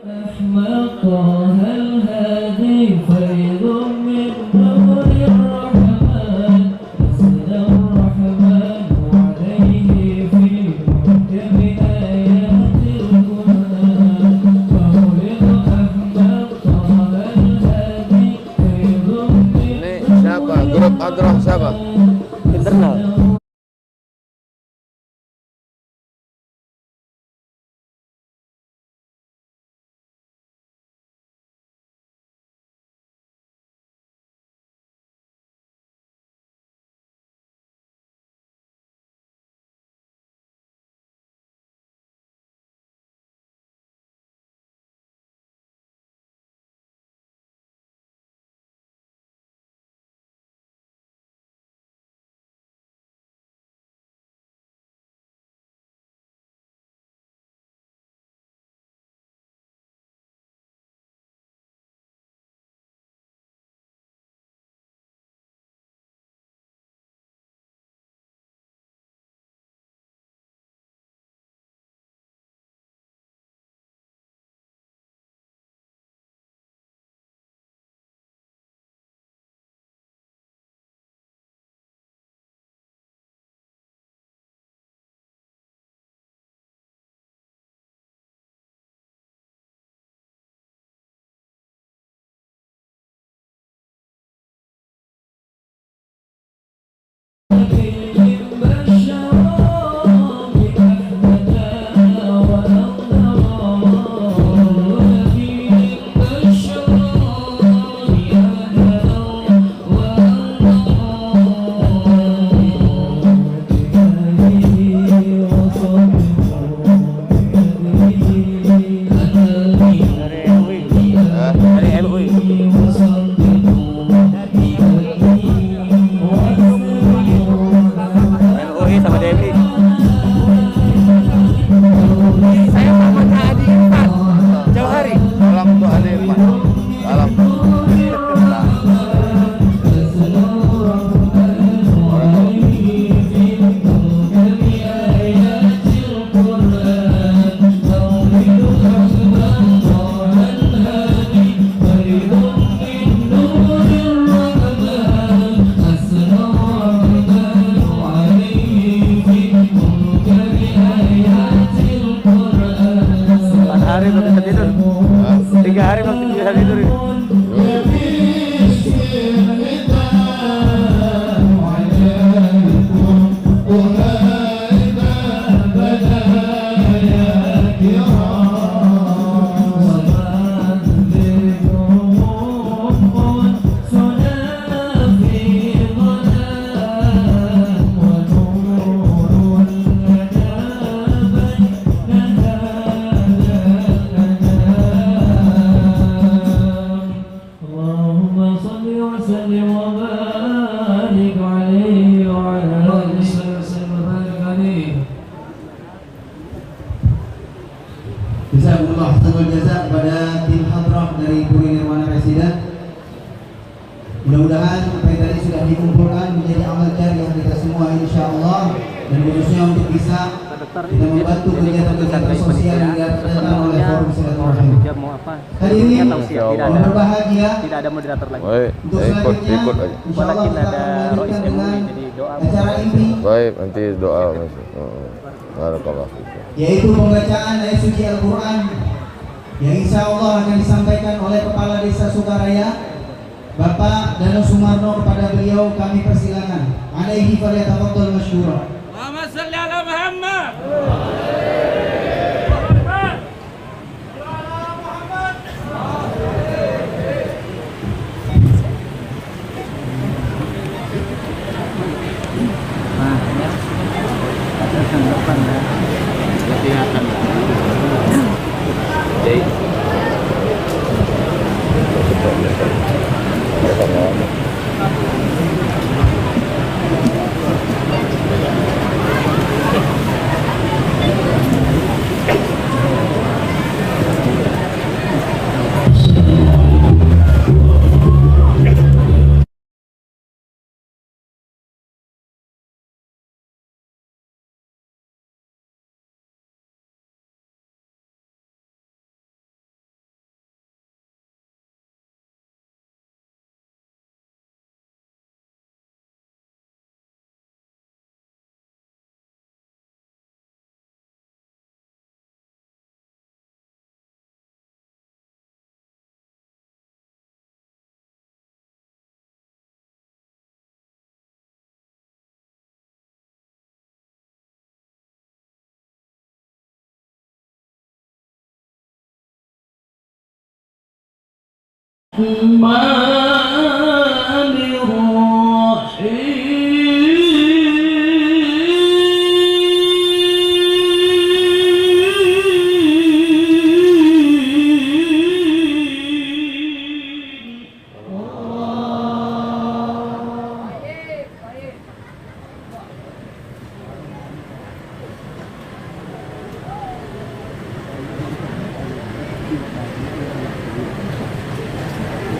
أحمق هل هذه فيض من نور الرحمن نزل الرحمن عليه في محكم آيات القرآن فخلق أحمق هل هذه فيض من Ini siapa? Grup Adroh siapa? Internal. Jazakumullah khairal jazak kepada tim hadrah dari Puri Nirwana Presiden. Mudah-mudahan apa yang tadi sudah dikumpulkan menjadi amal jariah kita semua insyaallah, dan khususnya untuk bisa kita membantu kegiatan-kegiatan sosial yang diadakan oleh Forum Silaturahim. Hadirin yang berbahagia, tidak ada moderator lagi. Baik, untuk ikut selanjutnya aja. Walakin ada Rois MUI, jadi doa acara inti, Baik, nanti doa masuk. Barakallah fiik. yaitu pembacaan ayat suci Al-Quran yang insya Allah akan disampaikan oleh Kepala Desa Sukaraya Bapak Dano Sumarno. Kepada beliau kami persilakan. Alaihi falyatafaddal masyhura. Allahumma shalli ala Muhammad.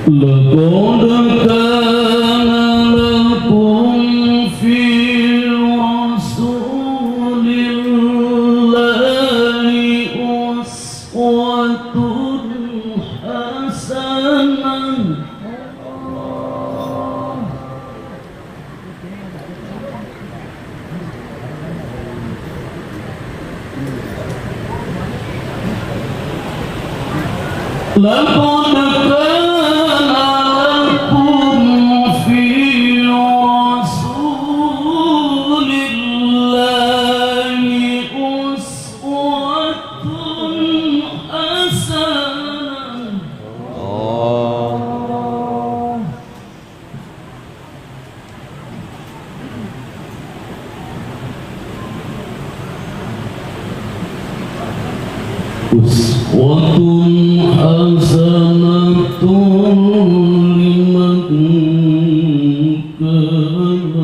لقد كان لكم في رسول الله أسوة حسنة لقد أسوة حسنة لمن كان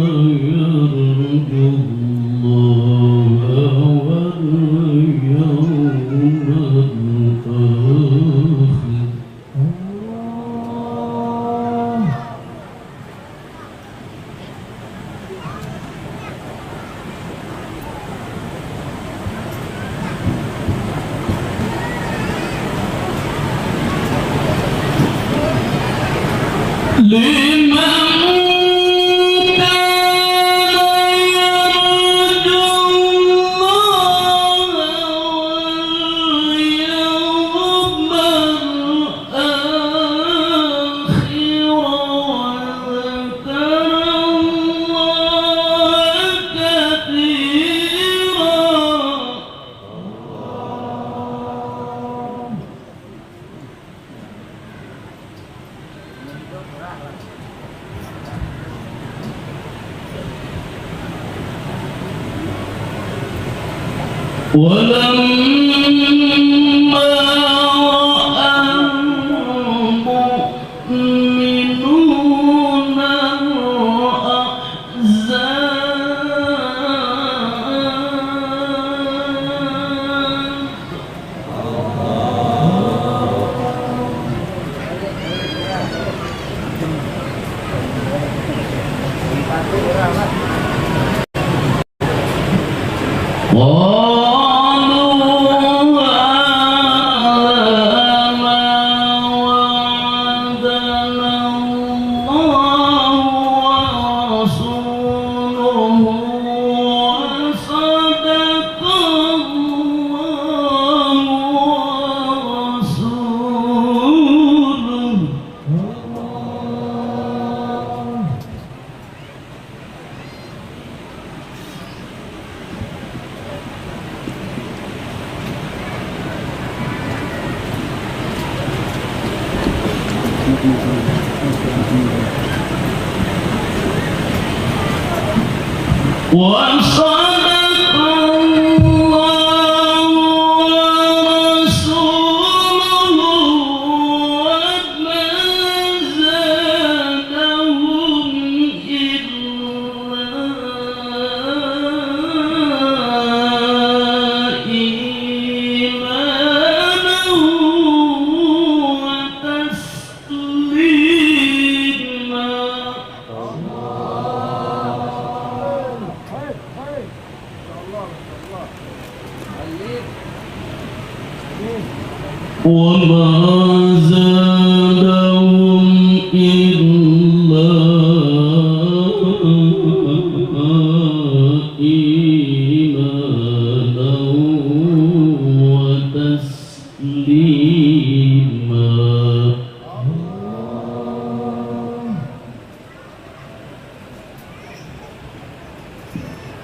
يرجو الله واليوم الآخر ولما رأى المؤمنون وصدق الله ورسوله وما زادهم إلا إيمانا وتسليما. وما زادهم إلا إيمانا وتسليما.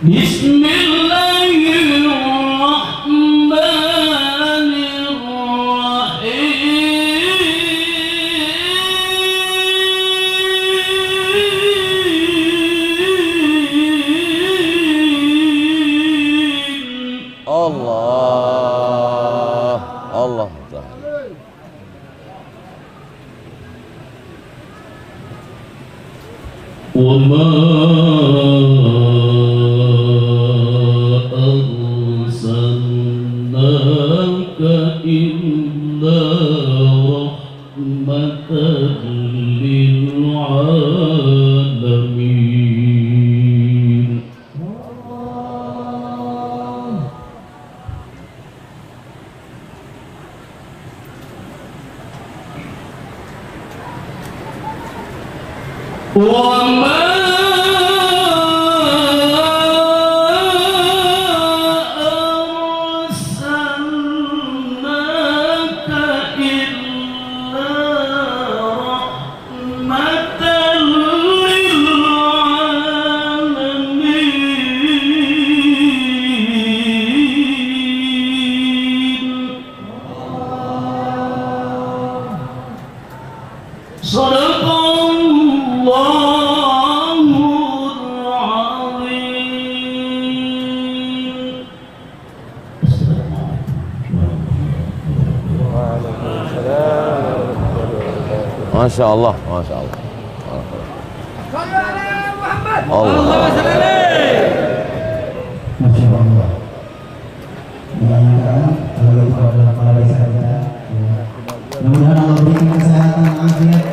بسم الله الرحمن الرحيم. وما أرسلناك إلا رحمة للعالمين. وما أرسلناك إلا رحمة للعالمين. صدق الله العظيم. Masya Allah, Masya Allah. Allah. Masya Allah. Mudah-mudahan kalau itu adalah pahala saja. Mudah-mudahan Allah berikan kesehatan, afiat,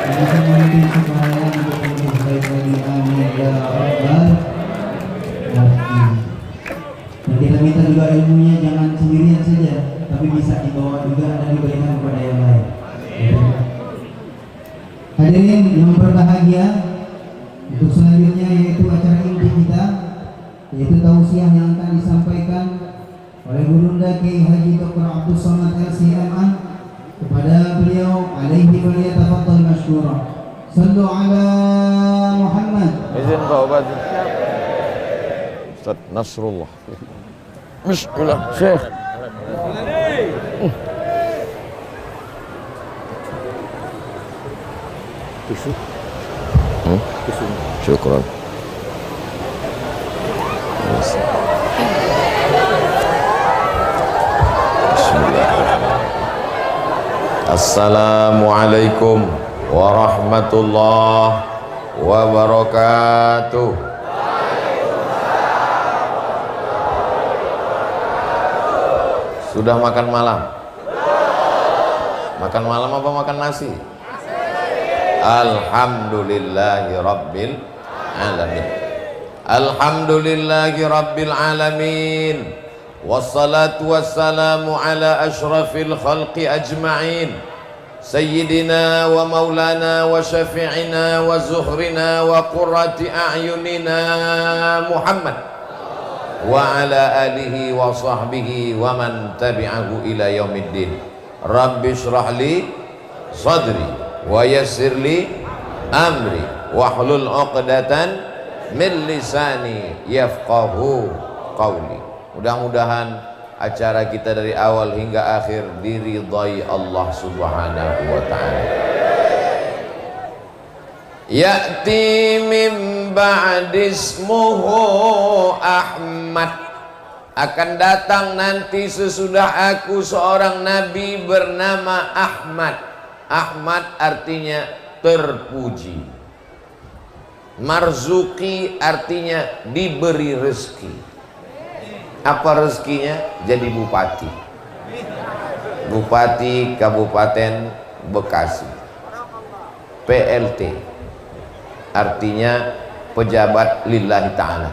dan bisa memimpin supaya untuk lebih baik lagi. Amin ya rabbal alamin. Dan kita minta juga ilmunya jangan sendirian saja, tapi bisa dibawa juga dan diberikan kepada yang lain. Hadirin yang berbahagia, untuk selanjutnya yaitu acara inti kita, yaitu tausiah yang akan disampaikan oleh Gurunda Kiai Haji Dr. Abdul Somad LCMA kepada beliau. Alaihi falyatafaddal masykura. Sallu ala Muhammad. Izin Pak Bupati. Ustaz Nasrullah. Bismillah, Syekh. Tisu. Tisu. Syukran. Assalamualaikum warahmatullahi wabarakatuh. Sudah makan malam? Makan malam apa makan nasi? Alhamdulillahi rabbil alamin. Alhamdulillahi rabbil alamin. Wassalatu wassalamu ala ashrafil khalqi ajma'in, sayyidina wa maulana wa syafi'ina wa zuhrina wa qurrati a'yunina Muhammad wa ala alihi wa sahbihi wa man tabi'ahu ila yaumiddin. Rabbi shrah li sadri wa yassir li amri wahlul 'uqdatan min lisani yafqahu qawli. Mudah-mudahan acara kita dari awal hingga akhir diridhai Allah Subhanahu wa ta'ala. Ya'ti min ba'di ismuhu Ahmad. Akan datang nanti sesudah aku seorang nabi bernama Ahmad. Ahmad artinya terpuji. Marzuki artinya diberi rezeki. Apa rezekinya? Jadi bupati. Bupati Kabupaten Bekasi. PLT artinya pejabat lillahi ta'ala.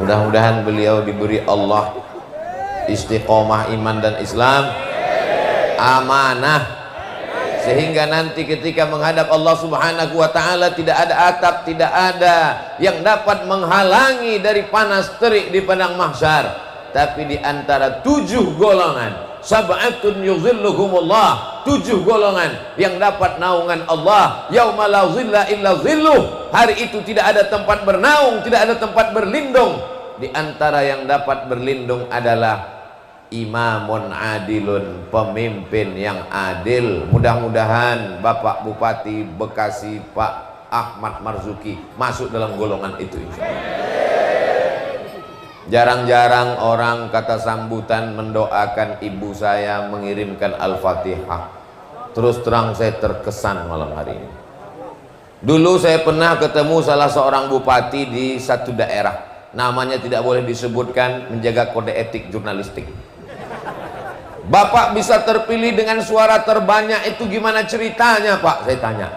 Mudah-mudahan beliau diberi Allah istiqomah iman dan Islam, amanah, sehingga nanti ketika menghadap Allah Subhanahu wa ta'ala tidak ada atap, tidak ada yang dapat menghalangi dari panas terik di padang mahsyar. Tapi di antara 7 golongan, sab'atun yuzilluhumullah, 7 golongan yang dapat naungan Allah. Yauma la zilla illa zilluh. Hari itu tidak ada tempat bernaung, tidak ada tempat berlindung. Di antara yang dapat berlindung adalah imamun adilun, pemimpin yang adil. Mudah-mudahan Bapak Bupati Bekasi Pak Ahmad Marzuki masuk dalam golongan itu, insyaallah. Jarang-jarang orang kata sambutan mendoakan ibu saya, mengirimkan Al-Fatihah. Terus terang saya terkesan malam hari ini. Dulu saya pernah ketemu salah seorang bupati di satu daerah, namanya tidak boleh disebutkan, menjaga kode etik jurnalistik. Bapak bisa terpilih dengan suara terbanyak, itu gimana ceritanya Pak? Saya tanya.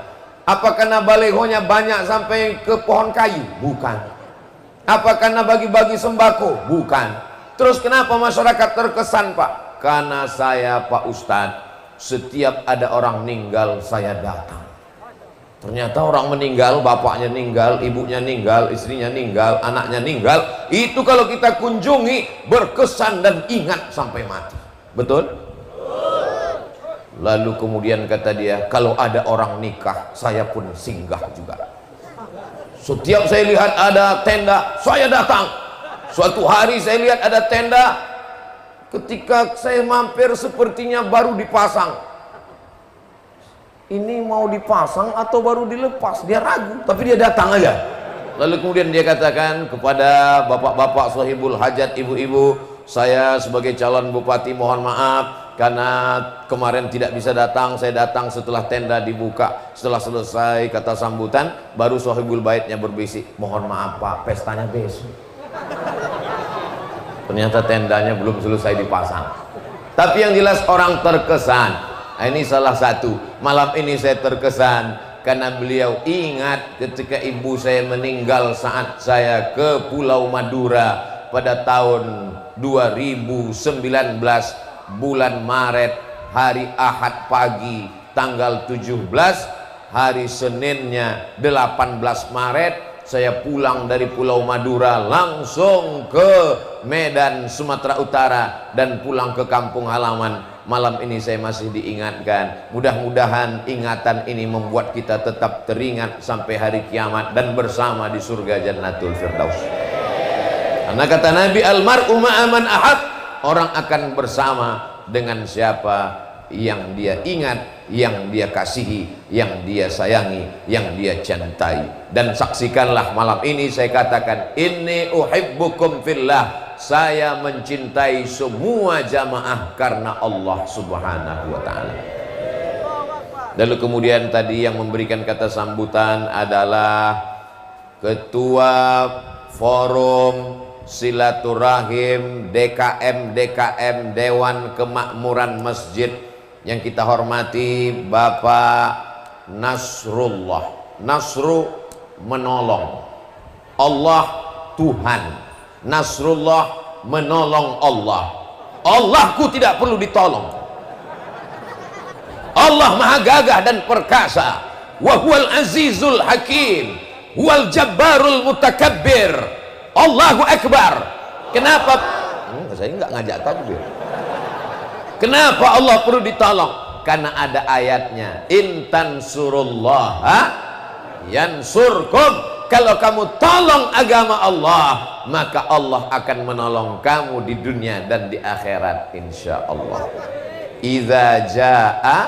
Apa karena balihonya banyak sampai ke pohon kayu? Bukan. Apa karena bagi-bagi sembako? Bukan. Terus kenapa masyarakat terkesan Pak? Karena saya Pak Ustadz, setiap ada orang meninggal saya datang. Ternyata orang meninggal, bapaknya meninggal, ibunya meninggal, istrinya meninggal, anaknya meninggal, itu kalau kita kunjungi berkesan dan ingat sampai mati. Betul? Lalu kemudian kata dia, kalau ada orang nikah saya pun singgah juga. Setiap saya lihat ada tenda saya datang. Suatu hari saya lihat ada tenda, ketika saya mampir sepertinya baru dipasang. Ini mau dipasang atau baru dilepas? Dia ragu, tapi dia datang aja. Lalu kemudian dia katakan kepada bapak-bapak sahibul hajat, ibu-ibu, saya sebagai calon bupati mohon maaf karena kemarin tidak bisa datang. Saya datang setelah tenda dibuka. Setelah selesai kata sambutan, baru sahibul baitnya berbisik, mohon maaf Pak, pestanya besok. Ternyata tendanya belum selesai dipasang. Tapi yang jelas orang terkesan. Ini salah satu. Malam ini saya terkesan karena beliau ingat ketika ibu saya meninggal saat saya ke Pulau Madura pada tahun 2019 bulan Maret, hari Ahad pagi tanggal 17, hari Seninnya 18 Maret saya pulang dari Pulau Madura langsung ke Medan, Sumatera Utara dan pulang ke kampung halaman. Malam ini saya masih diingatkan. Mudah-mudahan ingatan ini membuat kita tetap teringat sampai hari kiamat dan bersama di surga Jannatul Firdaus. Karena kata Nabi, almar'u ma'aman ahad, orang akan bersama dengan siapa yang dia ingat, yang dia kasihi, yang dia sayangi, yang dia cintai. Dan saksikanlah malam ini saya katakan, inni uhibbukum fillah, saya mencintai semua jamaah karena Allah Subhanahu wa ta'ala. Lalu kemudian tadi yang memberikan kata sambutan adalah Ketua Forum Silaturahim DKM Dewan Kemakmuran Masjid yang kita hormati Bapak Nasrullah. Nasru menolong, Allah Tuhan, Nasrullah menolong Allah. Allahku tidak perlu ditolong. Allah maha gagah dan perkasa. Wa huwal azizul hakim, wal jabbarul mutakabbir. Allahu akbar. Kenapa? Saya enggak ngajak takbir. Kenapa Allah perlu ditolong? Karena ada ayatnya, in tansurullaha yansurkum. Kalau kamu tolong agama Allah, maka Allah akan menolong kamu di dunia dan di akhirat insyaallah. Idza jaa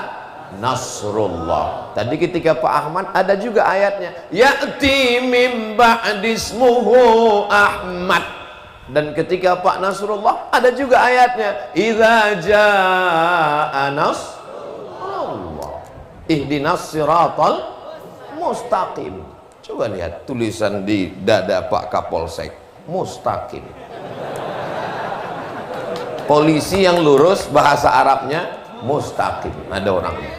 nasrullah. Tadi ketika Pak Ahmad ada juga ayatnya, ya'ti mim ba'dismuhu Ahmad. Dan ketika Pak Nasrullah ada juga ayatnya, idza jaa nasrullah ihdinas siratal mustaqim. Coba lihat tulisan di dada Pak Kapolsek, mustaqim. Polisi yang lurus, bahasa Arabnya mustaqim. Ada orangnya.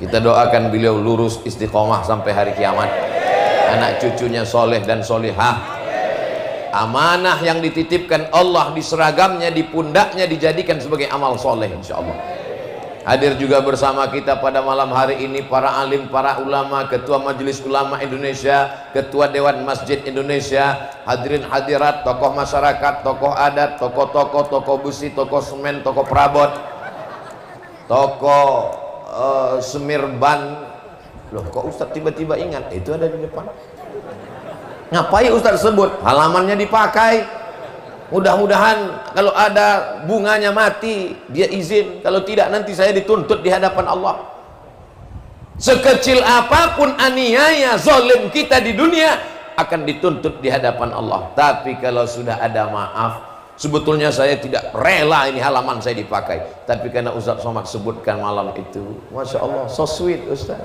Kita doakan beliau lurus istiqomah sampai hari kiamat. Anak cucunya soleh dan solihah. Amanah yang dititipkan Allah di seragamnya, di pundaknya dijadikan sebagai amal soleh insyaallah. Hadir juga bersama kita pada malam hari ini para alim, para ulama, Ketua Majelis Ulama Indonesia, Ketua Dewan Masjid Indonesia, hadirin hadirat, tokoh masyarakat, tokoh adat, tokoh besi, tokoh semen, tokoh perabot, tokoh semirban. Loh kok Ustadz tiba-tiba ingat? Itu ada di depan. Ngapain Ustadz sebut? Halamannya dipakai. Mudah-mudahan kalau ada bunganya mati dia izin, kalau tidak nanti saya dituntut di hadapan Allah. Sekecil apapun aniaya zalim kita di dunia akan dituntut di hadapan Allah. Tapi kalau sudah ada maaf, sebetulnya saya tidak rela ini halaman saya dipakai, tapi karena Ustaz Somad sebutkan malam itu, Masya Allah, so sweet Ustaz.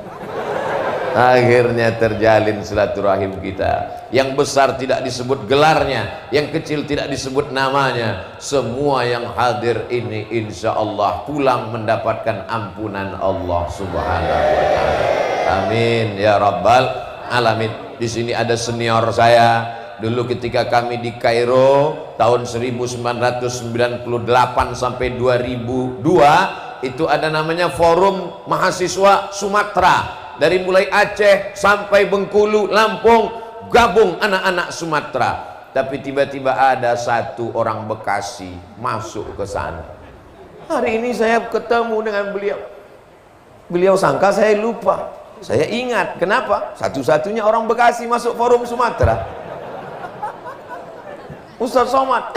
Akhirnya terjalin silaturahim kita. Yang besar tidak disebut gelarnya, yang kecil tidak disebut namanya. Semua yang hadir ini insya Allah pulang mendapatkan ampunan Allah Subhanahu wa ta'ala. Amin ya rabbal alamin. Di sini ada senior saya. Dulu ketika kami di Kairo tahun 1998 sampai 2002, itu ada namanya Forum Mahasiswa Sumatera. Dari mulai Aceh sampai Bengkulu, Lampung, gabung anak-anak Sumatera. Tapi tiba-tiba ada satu orang Bekasi masuk ke sana. Hari ini saya ketemu dengan beliau. Beliau sangka saya lupa. Saya ingat. Kenapa? Satu-satunya orang Bekasi masuk Forum Sumatera. Ustadz Somad,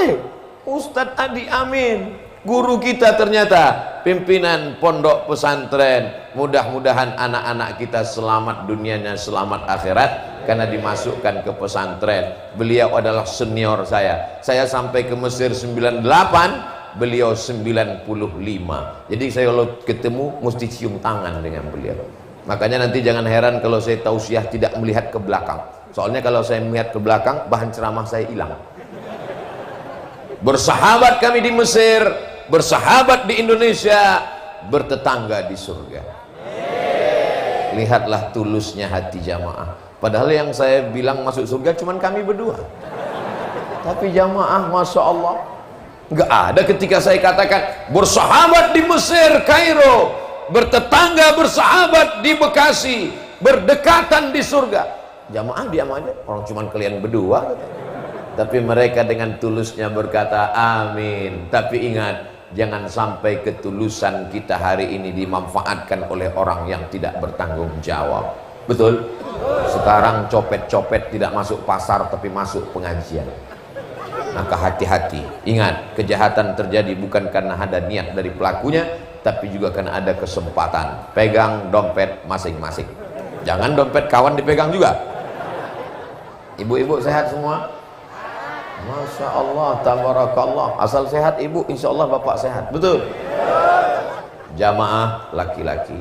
Ustadz Adi Amin, guru kita ternyata pimpinan pondok pesantren. Mudah-mudahan anak-anak kita selamat dunianya, selamat akhirat karena dimasukkan ke pesantren. Beliau adalah senior saya. Saya sampai ke Mesir 98, beliau 95. Jadi saya kalau ketemu mesti cium tangan dengan beliau. Makanya nanti jangan heran kalau saya tausiah tidak melihat ke belakang. Soalnya kalau saya melihat ke belakang, bahan ceramah saya hilang. Bersahabat kami di Mesir, bersahabat di Indonesia, bertetangga di surga. Lihatlah tulusnya hati jamaah. Padahal yang saya bilang masuk surga cuman kami berdua. Tapi jamaah, Masya Allah, nggak ada ketika saya katakan bersahabat di Mesir, Kairo, bertetangga, bersahabat di Bekasi, berdekatan di surga. Jamaah diam aja, orang cuman kalian berdua. Tapi mereka dengan tulusnya berkata amin. Tapi ingat, jangan sampai ketulusan kita hari ini dimanfaatkan oleh orang yang tidak bertanggung jawab. Betul? Sekarang copet-copet tidak masuk pasar tapi masuk pengajian. Maka hati-hati. Ingat, kejahatan terjadi bukan karena ada niat dari pelakunya, tapi juga karena ada kesempatan. Pegang dompet masing-masing. Jangan dompet kawan dipegang juga. Ibu-ibu sehat semua? Masya Allah, tabarakallah. Asal sehat ibu, insya Allah bapak sehat. Betul? Jamaah laki-laki,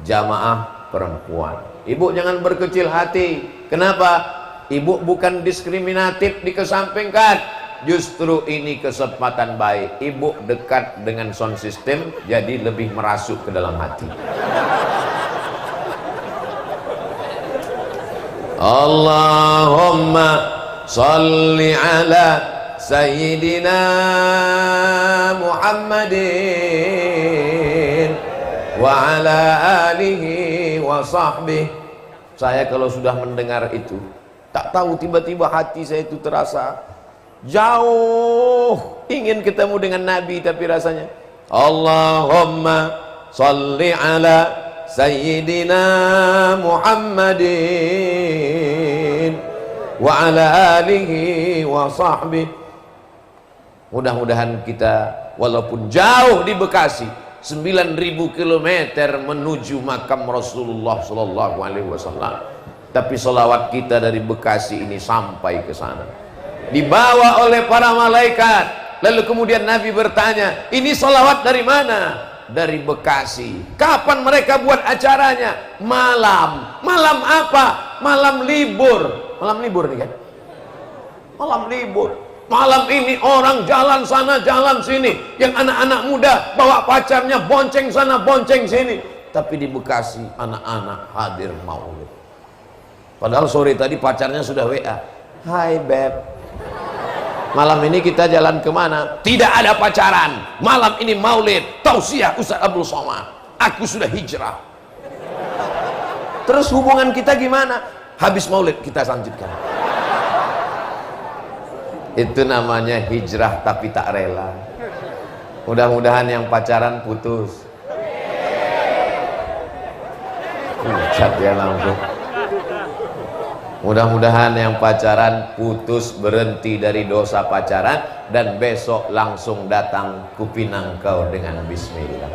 jamaah perempuan. Ibu jangan berkecil hati. Kenapa? Ibu bukan diskriminatif dikesampingkan. Justru ini kesempatan baik. Ibu dekat dengan sound system, jadi lebih merasuk ke dalam hati. Allahumma salli ala Sayyidina Muhammadin wa ala alihi wa sahbihi. Saya kalau sudah mendengar itu, tak tahu tiba-tiba hati saya itu terasa jauh ingin ketemu dengan Nabi, tapi rasanya Allahumma salli ala Sayyidina Muhammadin wa ala alihi wa sahbihi. Mudah-mudahan kita walaupun jauh di Bekasi 9.000 km menuju makam Rasulullah sallallahu alaihi wasallam, tapi salawat kita dari Bekasi ini sampai ke sana, dibawa oleh para malaikat. Lalu kemudian Nabi bertanya, ini salawat dari mana? Dari Bekasi. Kapan mereka buat acaranya? Malam. Malam apa? Malam libur. Malam libur nih kan? Malam libur. Malam ini orang jalan sana jalan sini, yang anak-anak muda bawa pacarnya bonceng sana bonceng sini. Tapi di Bekasi anak-anak hadir maulid. Padahal sore tadi pacarnya sudah WA, hai beb, malam ini kita jalan kemana? Tidak ada pacaran, malam ini maulid, tausiah Ustaz Abdul Somad, aku sudah hijrah. Terus hubungan kita gimana? Habis maulid kita lanjutkan. Itu namanya hijrah tapi tak rela. Mudah-mudahan yang pacaran putus. Cat ya langsung. Mudah-mudahan yang pacaran putus, berhenti dari dosa pacaran, dan besok langsung datang kupinang kau dengan bismillah.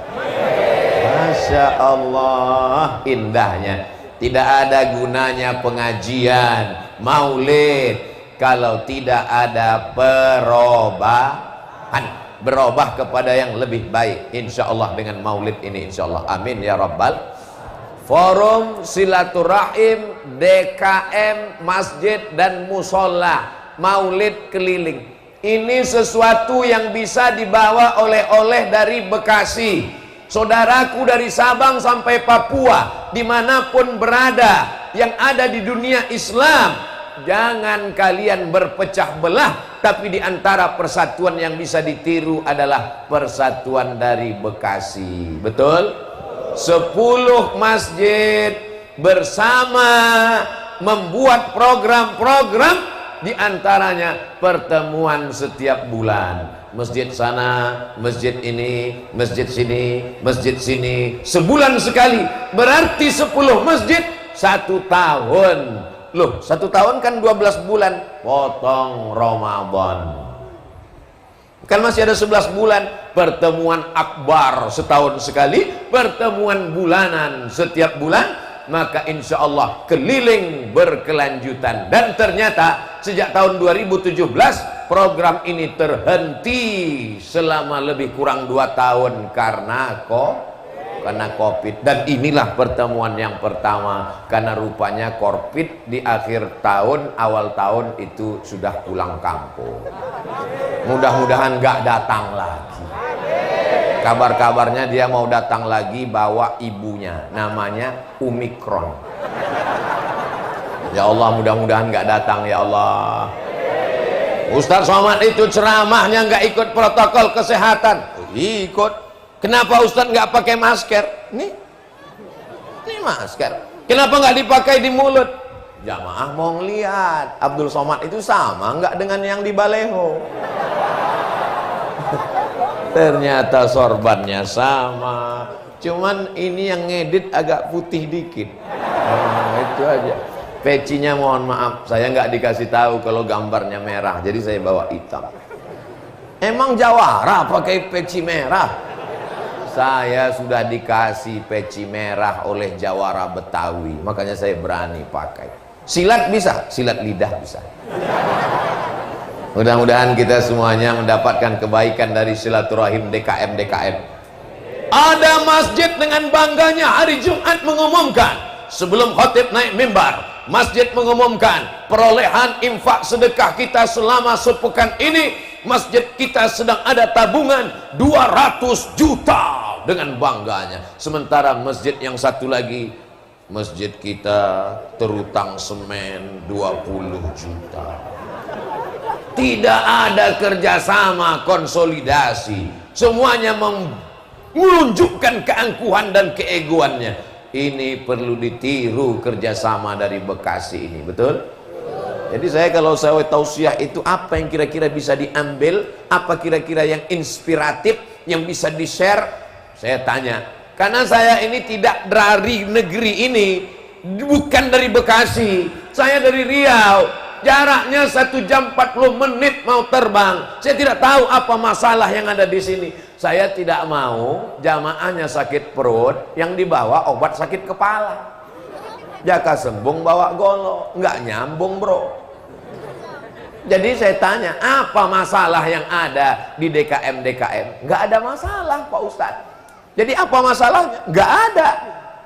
Masya Allah, indahnya. Tidak ada gunanya pengajian maulid kalau tidak ada perubahan, berubah kepada yang lebih baik insya Allah dengan maulid ini insya Allah. Amin ya rabbal. Forum silaturahim DKM masjid dan musola maulid keliling. Ini sesuatu yang bisa dibawa oleh-oleh dari Bekasi. Saudaraku dari Sabang sampai Papua, dimanapun berada yang ada di dunia Islam, jangan kalian berpecah belah, tapi diantara persatuan yang bisa ditiru adalah persatuan dari Bekasi. Betul? 10 masjid bersama membuat program-program, diantaranya pertemuan setiap bulan. Masjid sana, masjid ini, masjid sini, masjid sini, sebulan sekali. Berarti 10 masjid 1 tahun. Loh, 1 tahun kan 12 bulan, potong Ramadan. Kan masih ada 11 bulan. Pertemuan akbar setahun sekali, pertemuan bulanan setiap bulan, maka insya Allah keliling berkelanjutan. Dan ternyata sejak tahun 2017 program ini terhenti selama lebih kurang 2 tahun karena Covid. Dan inilah pertemuan yang pertama, karena rupanya Covid di akhir tahun awal tahun itu sudah pulang kampung. Mudah-mudahan nggak datang lagi. Kabar-kabarnya dia mau datang lagi bawa ibunya, namanya Omikron. Ya Allah, mudah-mudahan nggak datang ya Allah. Ustaz Somad itu ceramahnya nggak ikut protokol kesehatan. Ikut. Kenapa Ustaz nggak pakai masker? Ini masker. Kenapa nggak dipakai di mulut? Jamaah mau ngeliat Abdul Somad itu sama nggak dengan yang di Baleho. Ternyata sorbannya sama, cuman ini yang ngedit agak putih dikit. Itu aja. Pecinya mohon maaf, saya nggak dikasih tahu kalau gambarnya merah, jadi saya bawa hitam. Emang Jawara pakai peci merah? Saya sudah dikasih peci merah oleh Jawara Betawi, makanya saya berani pakai. Silat bisa, silat lidah bisa. Mudah-mudahan kita semuanya mendapatkan kebaikan dari silaturahim DKM. Ada masjid dengan bangganya hari Jumat mengumumkan, sebelum khatib naik mimbar, masjid mengumumkan perolehan infak sedekah kita selama sepekan ini, masjid kita sedang ada tabungan 200 juta dengan bangganya. Sementara masjid yang satu lagi, masjid kita terutang semen 20 juta. Tidak ada kerjasama konsolidasi, semuanya menunjukkan keangkuhan dan keegoannya. Ini perlu ditiru kerjasama dari Bekasi ini, betul? Jadi saya kalau saya tausiah itu apa yang kira-kira bisa diambil, apa kira-kira yang inspiratif yang bisa di-share, saya tanya. Karena saya ini tidak dari negeri ini, bukan dari Bekasi, saya dari Riau. Jaraknya 1 jam 40 menit mau terbang. Saya tidak tahu apa masalah yang ada di sini. Saya tidak mau jamaahnya sakit perut, yang dibawa obat sakit kepala. Jaka sembung bawa golo, nggak nyambung bro. Jadi saya tanya, apa masalah yang ada di DKM? Nggak ada masalah Pak Ustadz. Jadi apa masalahnya? Nggak ada.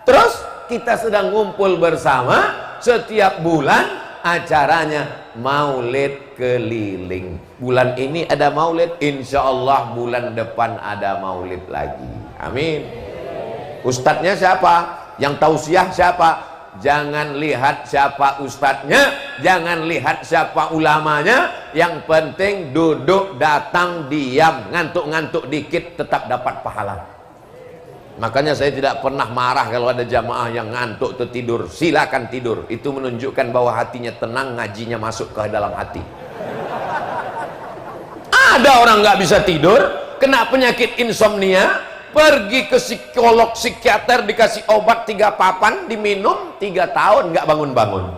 Terus kita sedang ngumpul bersama setiap bulan. Acaranya maulid keliling. Bulan ini ada maulid, insya Allah bulan depan ada maulid lagi. Amin. Ustadznya siapa? Yang tausiah siapa? Jangan lihat siapa ustadznya, jangan lihat siapa ulamanya. Yang penting duduk, datang, diam, ngantuk-ngantuk dikit tetap dapat pahala. Makanya saya tidak pernah marah kalau ada jamaah yang ngantuk tertidur. Silakan tidur, itu menunjukkan bahwa hatinya tenang, ngajinya masuk ke dalam hati. Ada orang nggak bisa tidur, kena penyakit insomnia, pergi ke psikolog, psikiater, dikasih obat 3 papan, diminum 3 tahun nggak bangun-bangun.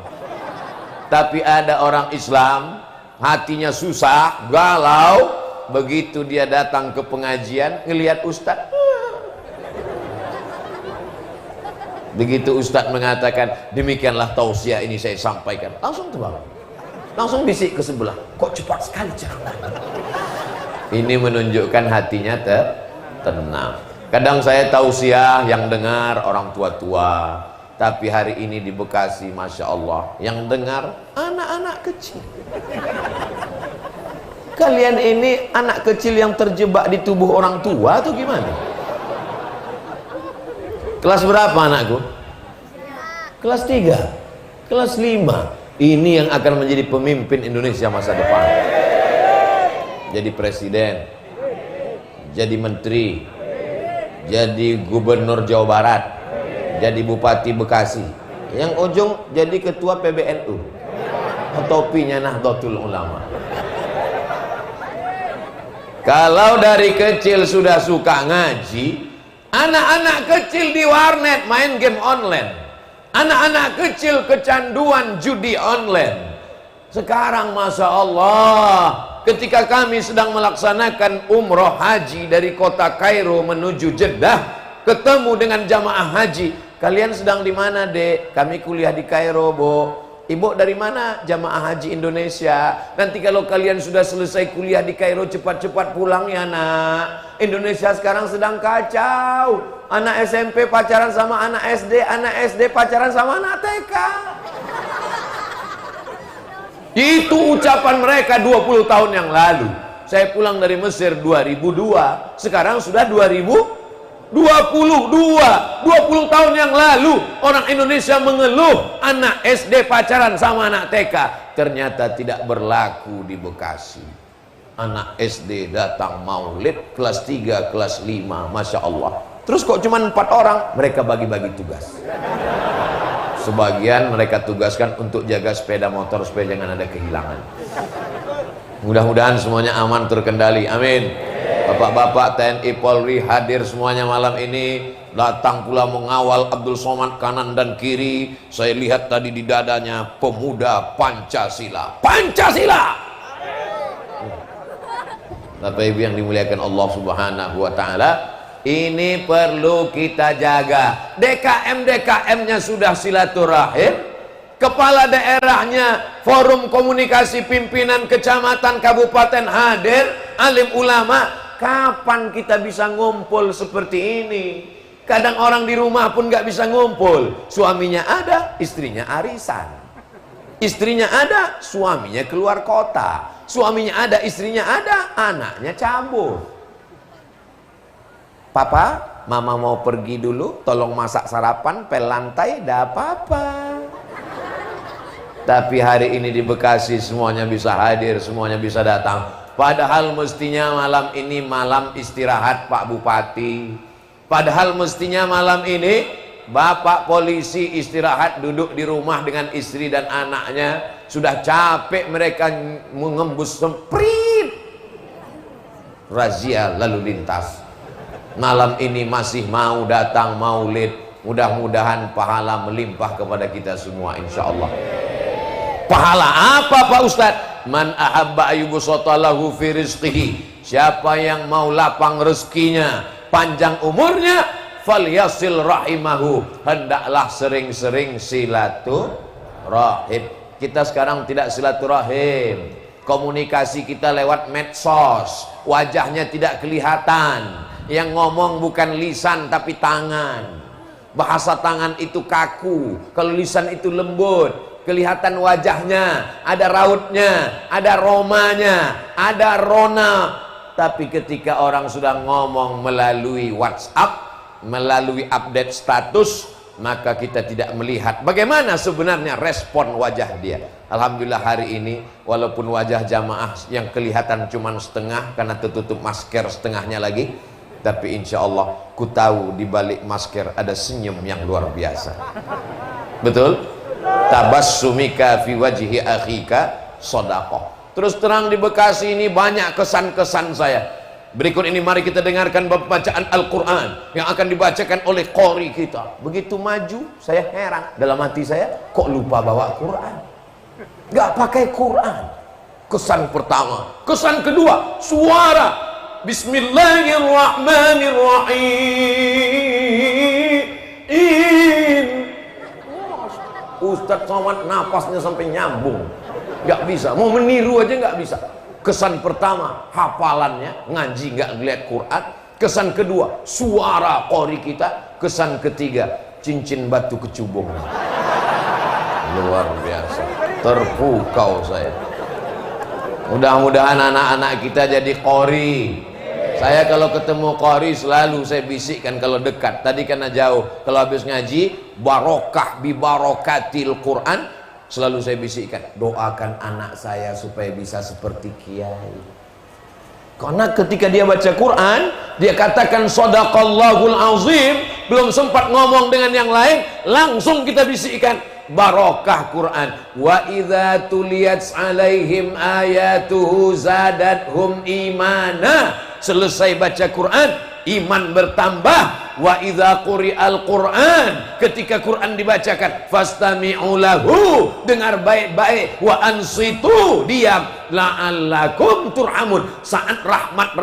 Tapi ada orang Islam, hatinya susah, galau, begitu dia datang ke pengajian, ngelihat ustadz. Begitu ustadz mengatakan, demikianlah tausiah ini saya sampaikan, langsung terbangun, langsung bisik ke sebelah, kok cepat sekali ceramahnya. Ini menunjukkan hatinya tenang. Kadang saya tausiah yang dengar orang tua-tua, Tapi hari ini di Bekasi, Masya Allah, yang dengar anak-anak kecil. Kalian ini anak kecil yang terjebak di tubuh orang tua atau gimana? Kelas berapa anakku? Kelas 3, kelas 5. Ini yang akan menjadi pemimpin Indonesia masa depan. Jadi presiden, jadi menteri, jadi gubernur Jawa Barat, jadi bupati Bekasi, yang ujung jadi ketua PBNU, topinya Nahdlatul Ulama. Kalau dari kecil sudah suka ngaji, anak-anak kecil di warnet main game online, anak-anak kecil kecanduan judi online. Sekarang Masya Allah, ketika kami sedang melaksanakan umroh haji dari kota Kairo menuju Jeddah, ketemu dengan jamaah haji. Kalian sedang di mana, Dek? Kami kuliah di Kairo, Bu. Ibu dari mana? Jamaah haji Indonesia. Nanti kalau kalian sudah selesai kuliah di Kairo, cepat-cepat pulang ya, Nak. Indonesia sekarang sedang kacau. Anak SMP pacaran sama anak SD pacaran sama anak TK. Itu ucapan mereka 20 tahun yang lalu. Saya pulang dari Mesir 2002, sekarang sudah 20 tahun yang lalu orang Indonesia mengeluh anak SD pacaran sama anak TK. Ternyata tidak berlaku di Bekasi. Anak SD datang maulid kelas 3, kelas 5, Masya Allah. Terus kok cuma 4 orang? Mereka bagi-bagi tugas. Sebagian mereka tugaskan untuk jaga sepeda motor supaya jangan ada kehilangan. Mudah-mudahan semuanya aman terkendali, amin. Bapak-bapak TNI Polri hadir semuanya malam ini, datang pula mengawal Abdul Somad kanan dan kiri. Saya lihat tadi di dadanya pemuda Pancasila. Pancasila. Bapak Ibu yang dimuliakan Allah Subhanahu wa taala, ini perlu kita jaga. DKM-DKM-nya sudah silaturahim, kepala daerahnya, forum komunikasi pimpinan kecamatan, kabupaten hadir, alim ulama. Kapan kita bisa ngumpul seperti ini? Kadang orang di rumah pun gak bisa ngumpul. Suaminya ada, istrinya arisan. Istrinya ada, suaminya keluar kota. Suaminya ada, istrinya ada, anaknya cabut. Papa, mama mau pergi dulu, tolong masak sarapan, pel lantai, dah apa-apa. Tapi hari ini di Bekasi semuanya bisa hadir, semuanya bisa datang. Padahal mestinya malam ini malam istirahat Pak Bupati. Padahal mestinya malam ini Bapak polisi istirahat, duduk di rumah dengan istri dan anaknya. Sudah capek mereka mengembus semprit razia lalu lintas. Malam ini masih mau datang maulid. Mudah-mudahan pahala melimpah kepada kita semua, insya Allah. Pahala apa Pak Ustadz? Man ahabba ayyubusatalahu fi rizqihi. Siapa yang mau lapang rezekinya, panjang umurnya, falyasil rahimahu. Hendaklah sering-sering silaturahim. Kita sekarang tidak silaturahim. Komunikasi kita lewat medsos. Wajahnya tidak kelihatan. Yang ngomong bukan lisan tapi tangan. Bahasa tangan itu kaku, kalau lisan itu lembut. Kelihatan wajahnya, ada rautnya, ada romanya, ada rona. Tapi ketika orang sudah ngomong melalui WhatsApp, melalui update status, maka kita tidak melihat bagaimana sebenarnya respon wajah dia. Alhamdulillah hari ini, walaupun wajah jamaah yang kelihatan cuma setengah karena tertutup masker setengahnya lagi, tapi insya Allah ku tahu di balik masker ada senyum yang luar biasa. Betul? Tabassumika fi wajhi akhika shadaqah. Terus terang di Bekasi ini banyak kesan-kesan saya. Berikut ini mari kita dengarkan bacaan Al-Quran yang akan dibacakan oleh qori kita. Begitu maju saya heran dalam hati saya, kok lupa bawa Quran, gak pakai Quran. Kesan pertama. Kesan kedua, suara Bismillahirrahmanirrahim. Ustadz Somad napasnya sampai nyambung, nggak bisa, mau meniru aja nggak bisa. Kesan pertama, hafalannya, ngaji nggak ngeliat Quran. Kesan kedua, suara qori kita. Kesan ketiga, cincin batu kecubung. Luar biasa, terpukau saya. Mudah-mudahan anak-anak kita jadi qori. Saya kalau ketemu qori selalu saya bisikkan kalau dekat. Tadi karena jauh, kalau habis ngaji barokah bi barokatil Quran, selalu saya bisikkan, doakan anak saya supaya bisa seperti kiai. Karena ketika dia baca Quran, dia katakan shadaqallahul azim, belum sempat ngomong dengan yang lain, langsung kita bisikkan barokah Quran. Wa idza tuliyat alaihim ayatuhu zadathum imana. Selesai baca Quran, iman bertambah. Wa idza quri'al Quran, ketika Quran dibacakan, fastami'u lahu, dengar baik-baik, wa ansitu, diam, la'allakum turhamun. Saat rahmat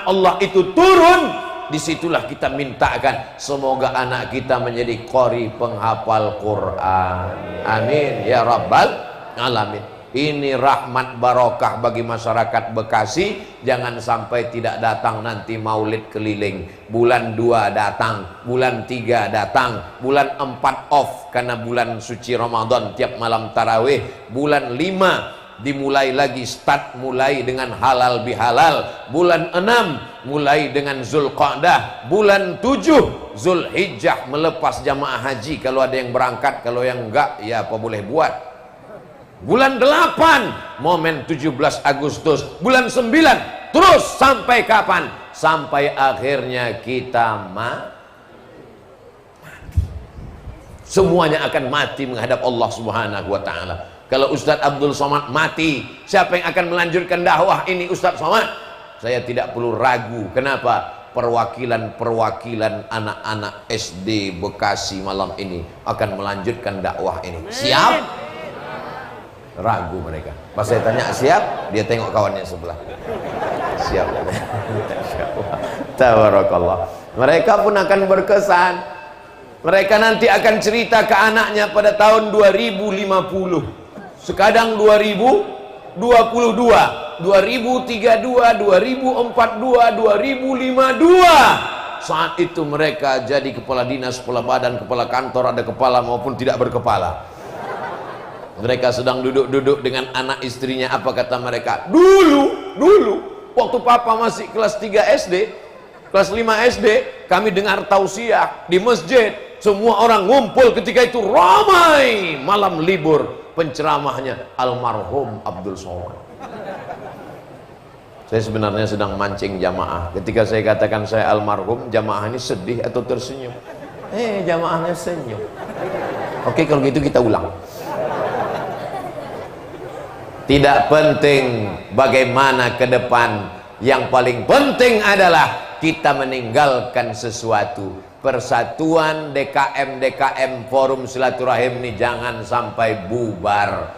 Allah itu turun, disitulah kita mintakan semoga anak kita menjadi qori, penghafal Quran. Amin ya rabbal alamin. Ini rahmat barokah bagi masyarakat Bekasi. Jangan sampai tidak datang nanti maulid keliling. Bulan 2 datang, bulan 3 datang, bulan 4 off karena bulan suci Ramadan tiap malam tarawih. Bulan 5 dimulai lagi, start mulai dengan halal bihalal. Bulan 6 mulai dengan Zulqa'dah. Bulan 7 Zulhijjah melepas jamaah haji kalau ada yang berangkat, kalau yang enggak ya apa boleh buat. Bulan 8 momen 17 Agustus. Bulan 9 terus sampai kapan? Sampai akhirnya kita mati. Semuanya akan mati menghadap Allah Subhanahu wa ta'ala. Kalau Ustadz Abdul Somad mati, siapa yang akan melanjutkan dakwah ini? Ustadz Somad. Saya tidak perlu ragu. Kenapa? Perwakilan anak-anak SD Bekasi malam ini akan melanjutkan dakwah ini. Siap? Ragu mereka. Pas saya tanya siap, dia tengok kawannya sebelah. Siap. Tabarakallah. Mereka pun akan berkesan. Mereka nanti akan cerita ke anaknya pada tahun 2050. Sekarang 2022, 2032, 2042, 2052. Saat itu mereka jadi kepala dinas, kepala badan, kepala kantor, ada kepala maupun tidak berkepala. Mereka sedang duduk-duduk dengan anak istrinya. Apa kata mereka? Dulu waktu papa masih kelas 3 SD, kelas 5 SD, kami dengar tausiah di masjid. Semua orang ngumpul ketika itu ramai. Malam libur, penceramahnya almarhum Abdul Somad. Saya sebenarnya sedang mancing jamaah. Ketika saya katakan saya almarhum, jamaah ini sedih atau tersenyum? Jamaahnya senyum. Oke, kalau gitu kita ulang. Tidak penting bagaimana ke depan, yang paling penting adalah kita meninggalkan sesuatu. Persatuan DKM Forum Silaturahim ini jangan sampai bubar.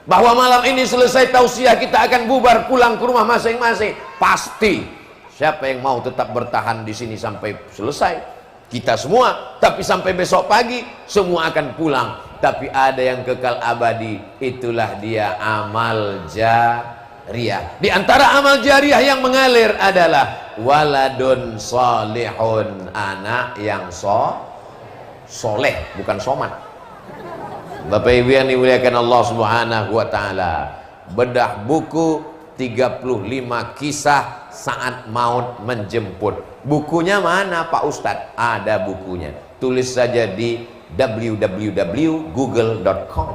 Bahwa malam ini selesai tausiah kita akan bubar pulang ke rumah masing-masing, pasti. Siapa yang mau tetap bertahan di sini sampai selesai? Kita semua. Tapi sampai besok pagi semua akan pulang. Tapi ada yang kekal abadi, itulah dia amal jariyah. Di antara amal jariyah yang mengalir adalah waladun solihun, anak yang soleh, bukan somat. Bapak Ibu yang dimuliakan Allah Subhanahu wa ta'ala, bedah buku 35 kisah saat maut menjemput. Bukunya mana Pak Ustadz? Ada bukunya, tulis saja di www.google.com.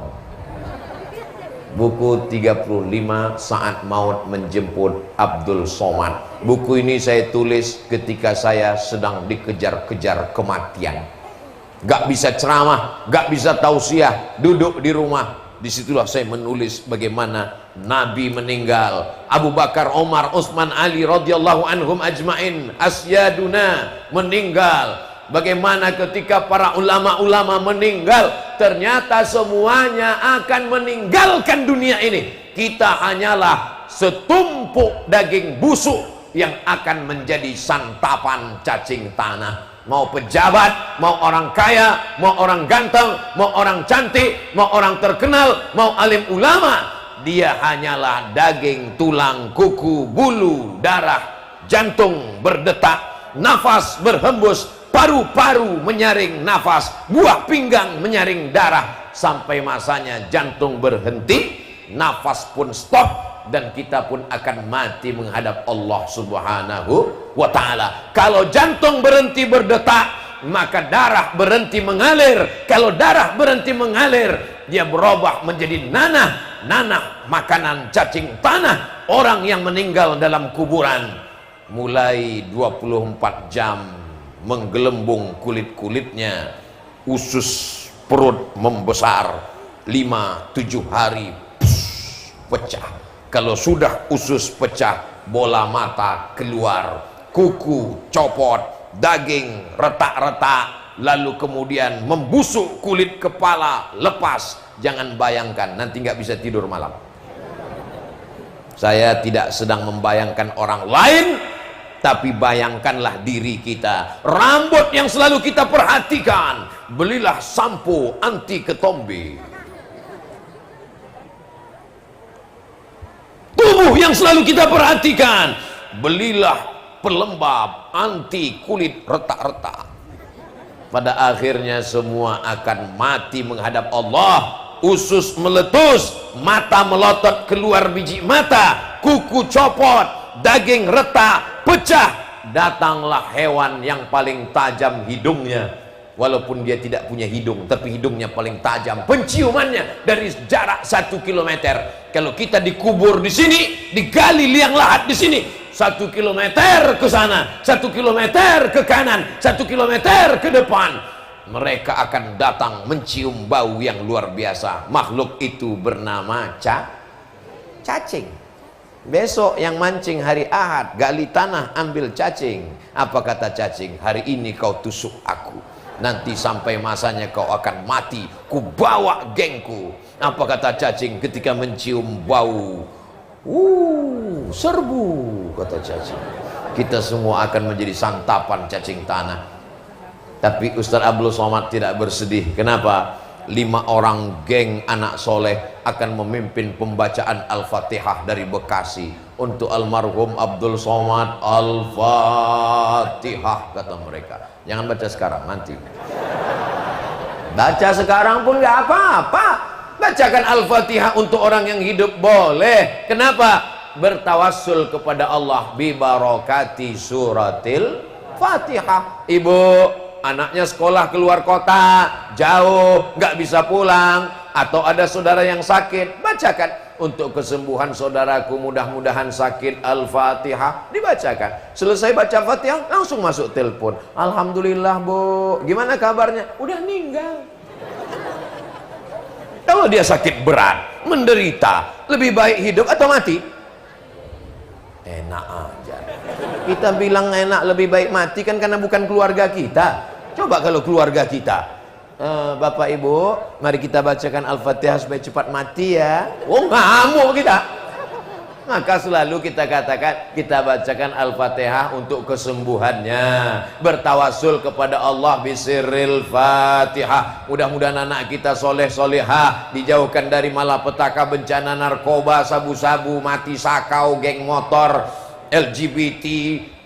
Buku 35 saat maut menjemput Abdul Somad. Buku ini saya tulis ketika saya sedang dikejar-kejar kematian. Gak bisa ceramah, gak bisa tausiah, duduk di rumah. Disitulah saya menulis bagaimana Nabi meninggal, Abu Bakar, Omar, Utsman, Ali radhiyallahu anhum ajmain, asyaduna meninggal. Bagaimana ketika para ulama-ulama meninggal, ternyata semuanya akan meninggalkan dunia ini. Kita hanyalah setumpuk daging busuk yang akan menjadi santapan cacing tanah. Mau pejabat, mau orang kaya, mau orang ganteng, mau orang cantik, mau orang terkenal, mau alim ulama, dia hanyalah daging, tulang, kuku, bulu, darah, jantung berdetak, nafas berhembus, paru-paru menyaring nafas, buah pinggang menyaring darah, sampai masanya jantung berhenti, nafas pun stop, dan kita pun akan mati menghadap Allah Subhanahu wa ta'ala. Kalau jantung berhenti berdetak, maka darah berhenti mengalir. Kalau darah berhenti mengalir, dia berubah menjadi nanah. Nanah makanan cacing tanah orang yang meninggal dalam kuburan. Mulai 24 jam menggelembung kulit-kulitnya, usus perut membesar, 5-7 hari pecah. Kalau sudah usus pecah, bola mata keluar, kuku copot, daging retak-retak, lalu kemudian membusuk kulit kepala, lepas. Jangan bayangkan, nanti nggak bisa tidur malam. Saya tidak sedang membayangkan orang lain, tapi bayangkanlah diri kita. Rambut yang selalu kita perhatikan, belilah sampo anti ketombe. Tubuh yang selalu kita perhatikan, belilah pelembab anti kulit retak-retak. Pada akhirnya semua akan mati menghadap Allah. Usus meletus, mata melotot keluar biji mata, kuku copot, daging retak, pecah. Datanglah hewan yang paling tajam hidungnya, walaupun dia tidak punya hidung, tapi hidungnya paling tajam, penciumannya dari jarak 1 kilometer. Kalau kita dikubur di sini, digali liang lahat di sini, 1 kilometer ke sana, 1 kilometer ke kanan, 1 kilometer ke depan, mereka akan datang mencium bau yang luar biasa. Makhluk itu bernama cacing. Besok yang mancing hari Ahad, gali tanah ambil cacing. Apa kata cacing? Hari ini kau tusuk aku, nanti sampai masanya kau akan mati, ku bawa gengku. Apa kata cacing ketika mencium bau? Serbu, kata cacing. Kita semua akan menjadi santapan cacing tanah. Tapi Ustaz Abdul Somad tidak bersedih. Kenapa? 5 orang geng anak soleh akan memimpin pembacaan Al-Fatihah dari Bekasi untuk almarhum Abdul Somad. Al-Fatihah, kata mereka. Jangan baca sekarang, nanti. Baca sekarang pun gak apa-apa. Bacakan Al-Fatihah untuk orang yang hidup boleh. Kenapa? Bertawassul kepada Allah bi barakati suratil Fatihah. Ibu, anaknya sekolah keluar kota, jauh, nggak bisa pulang, atau ada saudara yang sakit, bacakan untuk kesembuhan saudaraku, mudah-mudahan sakit. Al-Fatihah dibacakan. Selesai baca Fatihah, langsung masuk telepon. Alhamdulillah Bu, gimana kabarnya? Udah meninggal. Kalau dia sakit berat, menderita, lebih baik hidup atau mati? Enak aja. Kita bilang enak lebih baik mati kan karena bukan keluarga kita. Coba kalau keluarga kita, Bapak Ibu, mari kita bacakan Al-Fatihah supaya cepat mati ya. Oh, ngamuk kita. Maka selalu kita katakan, kita bacakan Al-Fatihah untuk kesembuhannya, bertawassul kepada Allah bisirril Fatihah. Mudah-mudahan anak kita soleh solehah, dijauhkan dari malapetaka, bencana narkoba, sabu-sabu, mati sakau, geng motor, LGBT,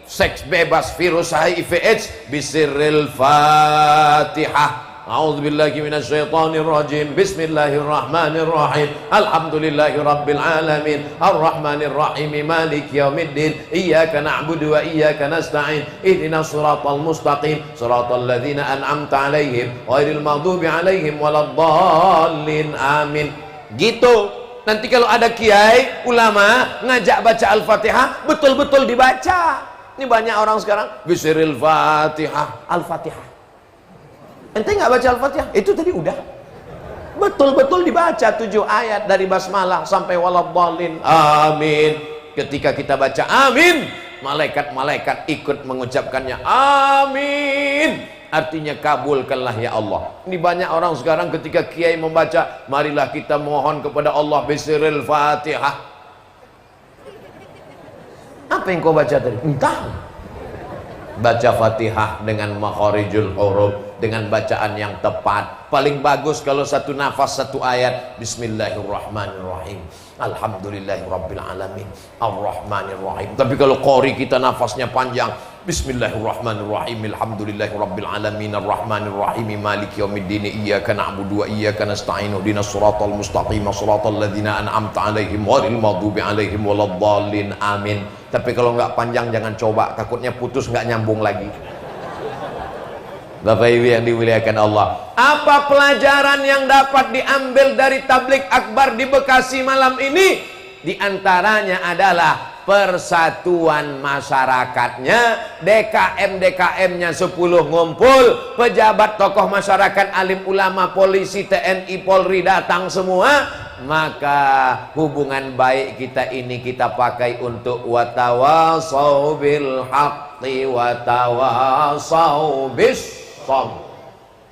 seks bebas, virus HIV AIDS. Bisirril Fatihah. A'udzubillahi minasyaitonirrajim. Bismillahirrahmanirrahim. Alhamdulillahi rabbil alamin. Arrahmanirrahim. Maliki yaumiddin. Iyyaka na'budu wa iyyaka nasta'in. Ihdinas siratal mustaqim. Siratal ladzina an'amta 'alaihim ghairil maghdubi 'alaihim waladdallin. Amin. Gitu. Nanti kalau ada kiai, ulama ngajak baca Al-Fatihah, betul-betul dibaca. Ini banyak orang sekarang bisiril Fatihah, Al-Fatihah. Ente nggak baca Al-Fatihah? Itu tadi udah. Betul-betul dibaca 7 ayat dari basmalah sampai waladdallin. Amin. Ketika kita baca amin, malaikat-malaikat ikut mengucapkannya amin. Artinya kabulkanlah ya Allah. Ini banyak orang sekarang ketika kiai membaca, marilah kita mohon kepada Allah bisiril Fatihah. Apa yang kau baca tadi? Entah. Baca Fatihah dengan makharijul huruf, dengan bacaan yang tepat. Paling bagus kalau satu nafas satu ayat. Bismillahirrahmanirrahim. Alhamdulillahirabbil alamin arrahmanir rahim. Tapi kalau qori kita nafasnya panjang, bismillahirrahmanirrahim alhamdulillahirabbil alamin arrahmanir rahim maliki yaumiddin iyyaka na'budu wa iyyaka nasta'in ihdinas siratal mustaqim siratal ladzina an'amta 'alaihim ghairil maghdubi 'alaihim waladdallin amin. Tapi kalau nggak panjang jangan coba, takutnya putus nggak nyambung lagi. Bapak Ibu yang dimuliakan Allah, apa pelajaran yang dapat diambil dari tabligh akbar di Bekasi malam ini? Di antaranya adalah persatuan masyarakatnya, DKM-DKM-nya 10 ngumpul, pejabat tokoh masyarakat, alim ulama, polisi, TNI, Polri datang semua. Maka hubungan baik kita ini kita pakai untuk watawasau bil haqqi watawasau bis.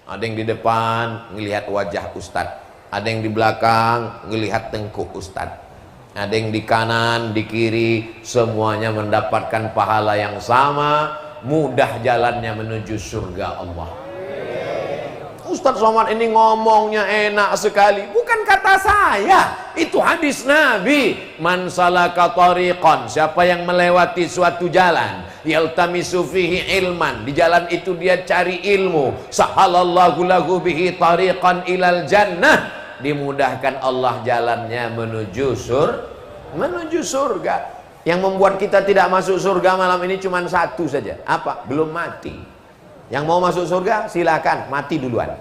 Ada yang di depan ngelihat wajah Ustadz, ada yang di belakang ngelihat tengkuk Ustadz, ada yang di kanan, di kiri, semuanya mendapatkan pahala yang sama, mudah jalannya menuju surga Allah. Ustadz Somad ini ngomongnya enak sekali, bukan kata saya, itu hadis Nabi. Man salaka tariqan, siapa yang melewati suatu jalan, yaltamisu fihi ilman, di jalan itu dia cari ilmu, sahalallahu lahu bihi tariqan ilal jannah, dimudahkan Allah jalannya menuju surga. Yang membuat kita tidak masuk surga malam ini cuma satu saja, apa? Belum mati. Yang mau masuk surga silakan mati duluan.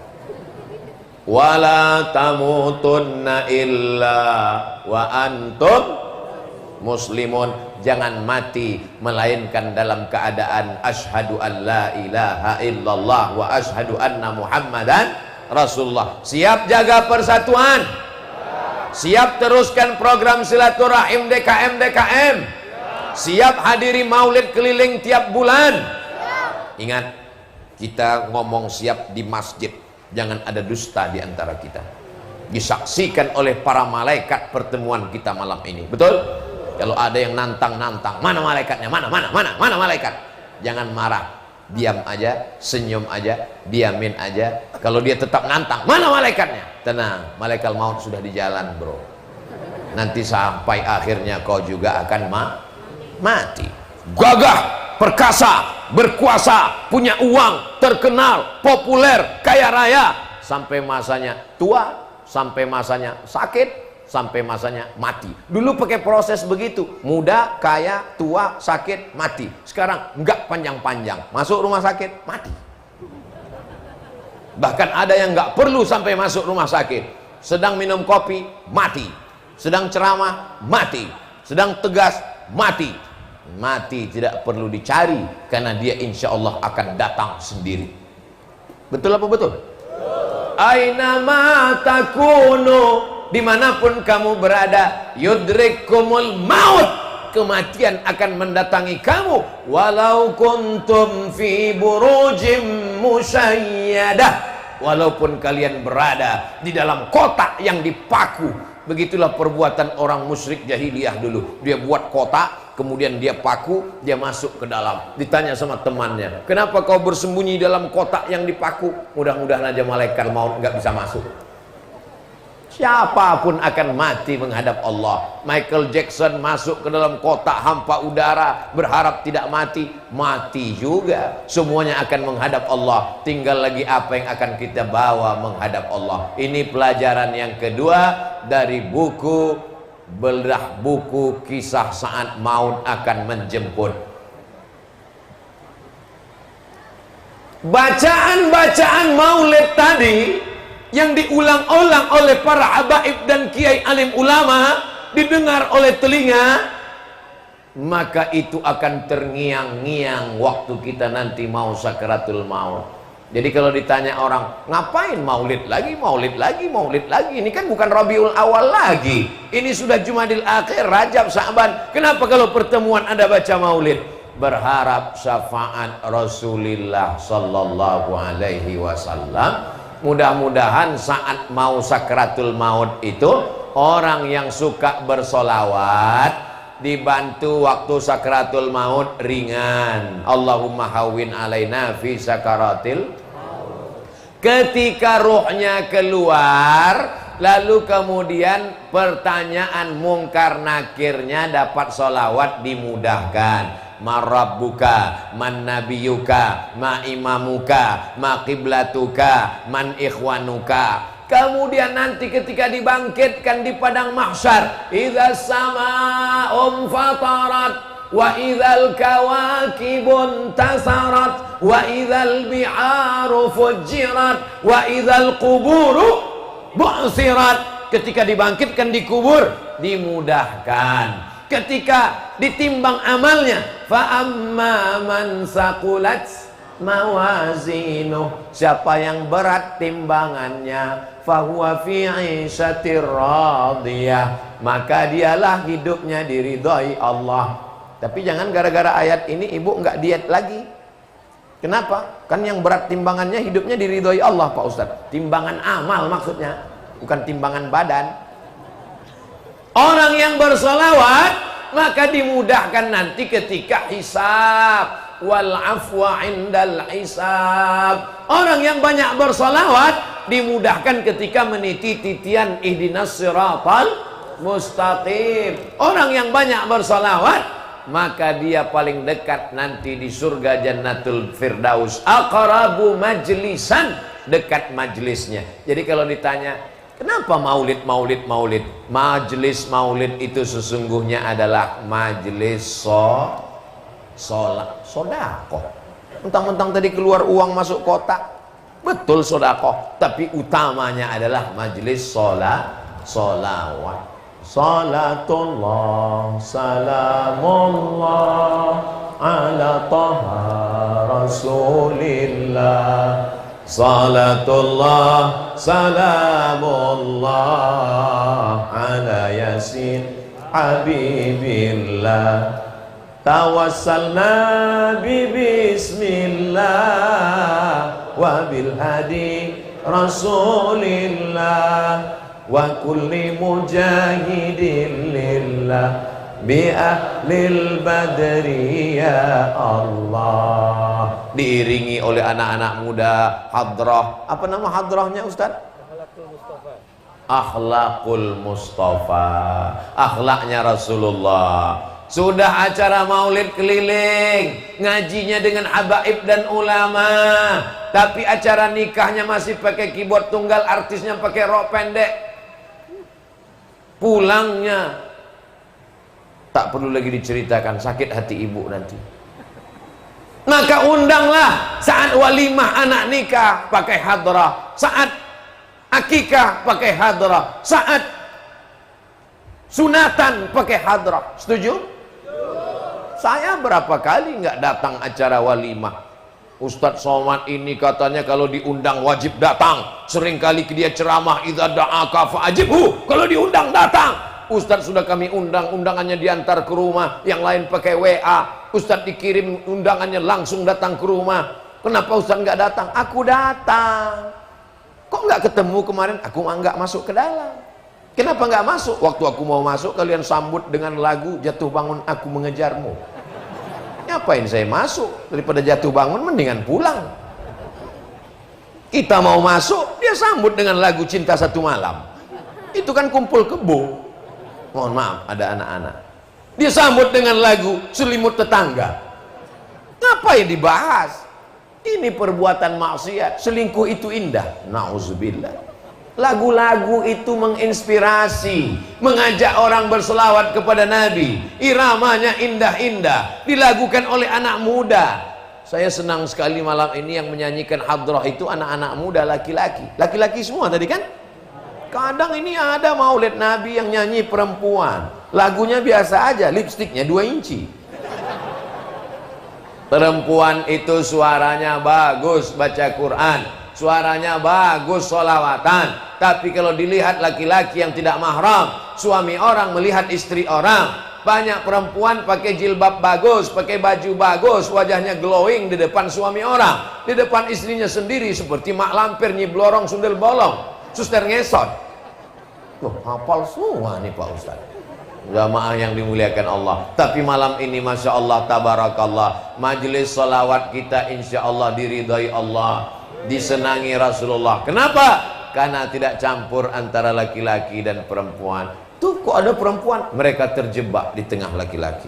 Wala tamutunna illa wa antum muslimun, jangan mati melainkan dalam keadaan asyhadu an la ilaha illallah wa asyhadu anna muhammadan rasulullah. Siap jaga persatuan, siap teruskan program silaturahim DKM, siap hadiri maulid keliling tiap bulan. Ingat, kita ngomong siap di masjid, jangan ada dusta di antara kita. Disaksikan oleh para malaikat pertemuan kita malam ini. Betul? Kalau ada yang nantang-nantang, mana malaikatnya? Mana malaikat? Jangan marah, diam aja, senyum aja, diamin aja. Kalau dia tetap nantang, mana malaikatnya? Tenang, malaikat maut sudah di jalan, bro. Nanti sampai akhirnya kau juga akan mati. Gagah, perkasa, berkuasa, punya uang, terkenal, populer, kaya raya, sampai masanya tua, sampai masanya sakit, sampai masanya mati. Dulu pakai proses begitu, muda, kaya, tua, sakit, mati. Sekarang enggak panjang-panjang, masuk rumah sakit, mati. Bahkan ada yang enggak perlu sampai masuk rumah sakit, sedang minum kopi, mati, sedang ceramah, mati, sedang tegas, mati. Mati tidak perlu dicari, karena dia insya Allah akan datang sendiri. Betul apa betul? Ainama takunu, dimanapun kamu berada, yudrikumul maut, kematian akan mendatangi kamu. Walau kuntum fi burujim musayyadah, walaupun kalian berada di dalam kotak yang dipaku. Begitulah perbuatan orang musyrik jahiliyah dulu. Dia buat kotak, kemudian dia paku, dia masuk ke dalam. Ditanya sama temannya, kenapa kau bersembunyi dalam kotak yang dipaku? Mudah-mudahan aja malaikat maut nggak bisa masuk. Siapapun akan mati menghadap Allah. Michael Jackson masuk ke dalam kotak hampa udara, berharap tidak mati, mati juga. Semuanya akan menghadap Allah. Tinggal lagi apa yang akan kita bawa menghadap Allah. Ini pelajaran yang kedua dari buku belah buku kisah saat maut akan menjemput. Bacaan-bacaan maulid tadi yang diulang-ulang oleh para habaib dan kiai alim ulama, didengar oleh telinga, maka itu akan terngiang-ngiang waktu kita nanti mau sakaratul maut. Jadi kalau ditanya orang, ngapain maulid lagi, maulid lagi, maulid lagi? Ini kan bukan Rabiul Awal lagi. Ini sudah Jumadil Akhir, Rajab, Sa'ban. Kenapa kalau pertemuan ada baca maulid? Berharap syafaat Rasulullah sallallahu alaihi wasallam. Mudah-mudahan saat mau sakratul maut itu, orang yang suka bersolawat dibantu waktu sakratul maut ringan. Allahumma hawwin alaina fi sakaratil. Ketika ruhnya keluar, Lalu kemudian pertanyaan mungkar nakirnya dapat sholawat dimudahkan. Marabbuka, man nabiyuka, ma imamuka, ma qiblatuka, man ikhwanuka. Kemudian nanti ketika dibangkitkan di padang mahsyar, idza sama'um fatarat wa idzal kawakibun tasarat wa idzal bi'aru fujirat wa idzal quburu bu'sirat. Ketika dibangkitkan di kubur dimudahkan. Ketika ditimbang amalnya, fa amma man saqulat mawazinuh, siapa yang berat timbangannya, fahuwa fi 'ishatir radiyah, maka dialah hidupnya diridhai Allah. Tapi jangan gara-gara ayat ini ibu nggak diet lagi. Kenapa? Kan yang berat timbangannya hidupnya diridhai Allah Pak Ustadz. Timbangan amal maksudnya, bukan timbangan badan. Orang yang bersolawat maka dimudahkan nanti ketika hisab, wal afwa indal hisab. Orang yang banyak bersolawat dimudahkan ketika meniti titian ihdinas siratal mustaqim. Orang yang banyak bersolawat maka dia paling dekat nanti di surga Jannatul Firdaus. Aqrabu majlisan, dekat majlisnya. Jadi kalau ditanya kenapa maulid? Majelis maulid itu sesungguhnya adalah majelis sodakoh. Mentang-mentang tadi keluar uang masuk kotak, betul sodakoh, tapi utamanya adalah majelis solawat. Salatullah salamullah ala taha rasulillah. Salatullah salamullah ala yasin habibillah. Tawassalna bismillah wa bil hadi rasulillah wa kulli mujahidin lillah bi ahlil badri ya Allah. Diiringi oleh anak-anak muda hadrah. Apa nama hadrahnya Ustaz? Akhlakul Mustafa. Akhlaknya Rasulullah. Sudah acara maulid keliling, ngajinya dengan habaib dan ulama, tapi acara nikahnya masih pakai keyboard tunggal, artisnya pakai rok pendek. Pulangnya tak perlu lagi diceritakan, sakit hati ibu nanti. Maka undanglah saat walimah anak nikah pakai hadrah, saat akikah pakai hadrah, saat sunatan pakai hadrah. Setuju? Saya berapa kali nggak datang acara walimah. Ustadz Somad ini katanya kalau diundang wajib datang. Seringkali dia ceramah, idza da'aka fa'ajibhu, kalau diundang datang. Ustadz sudah kami undang, undangannya diantar ke rumah, yang lain pakai WA. Ustadz dikirim undangannya langsung datang ke rumah. Kenapa Ustadz nggak datang? Aku datang. Kok nggak ketemu kemarin? Aku nggak masuk ke dalam. Kenapa nggak masuk? Waktu aku mau masuk kalian sambut dengan lagu Jatuh Bangun Aku Mengejarmu. Ngapain saya masuk? Daripada jatuh bangun mendingan pulang. Kita mau masuk, dia sambut dengan lagu Cinta Satu Malam. Itu kan kumpul kebo. Mohon maaf, ada anak-anak. Dia sambut dengan lagu Selimut Tetangga. Ngapain dibahas? Ini perbuatan maksiat. Selingkuh itu indah. Nauzubillah. Lagu-lagu itu menginspirasi, mengajak orang berselawat kepada Nabi. Iramanya indah-indah, dilakukan oleh anak muda. Saya senang sekali malam ini yang menyanyikan hadrah itu anak-anak muda, laki-laki. Laki-laki semua tadi kan? Kadang ini ada maulid Nabi yang nyanyi perempuan, lagunya biasa aja, lipstiknya 2 inci. Perempuan itu suaranya bagus baca Quran, suaranya bagus sholawatan, tapi kalau dilihat laki-laki yang tidak mahram, suami orang melihat istri orang. Banyak perempuan pakai jilbab bagus, pakai baju bagus, wajahnya glowing di depan suami orang, di depan istrinya sendiri seperti mak lampir, nyi blorong, sundel bolong, suster ngesot. Loh, hafal semua nih Pak Ustaz. Jamaah yang dimuliakan Allah. Tapi malam ini Masya Allah, tabarakallah, majelis salawat kita insya Allah diridhai Allah, disenangi Rasulullah. Kenapa? Karena tidak campur antara laki-laki dan perempuan. Tuh kok ada perempuan, mereka terjebak di tengah laki-laki.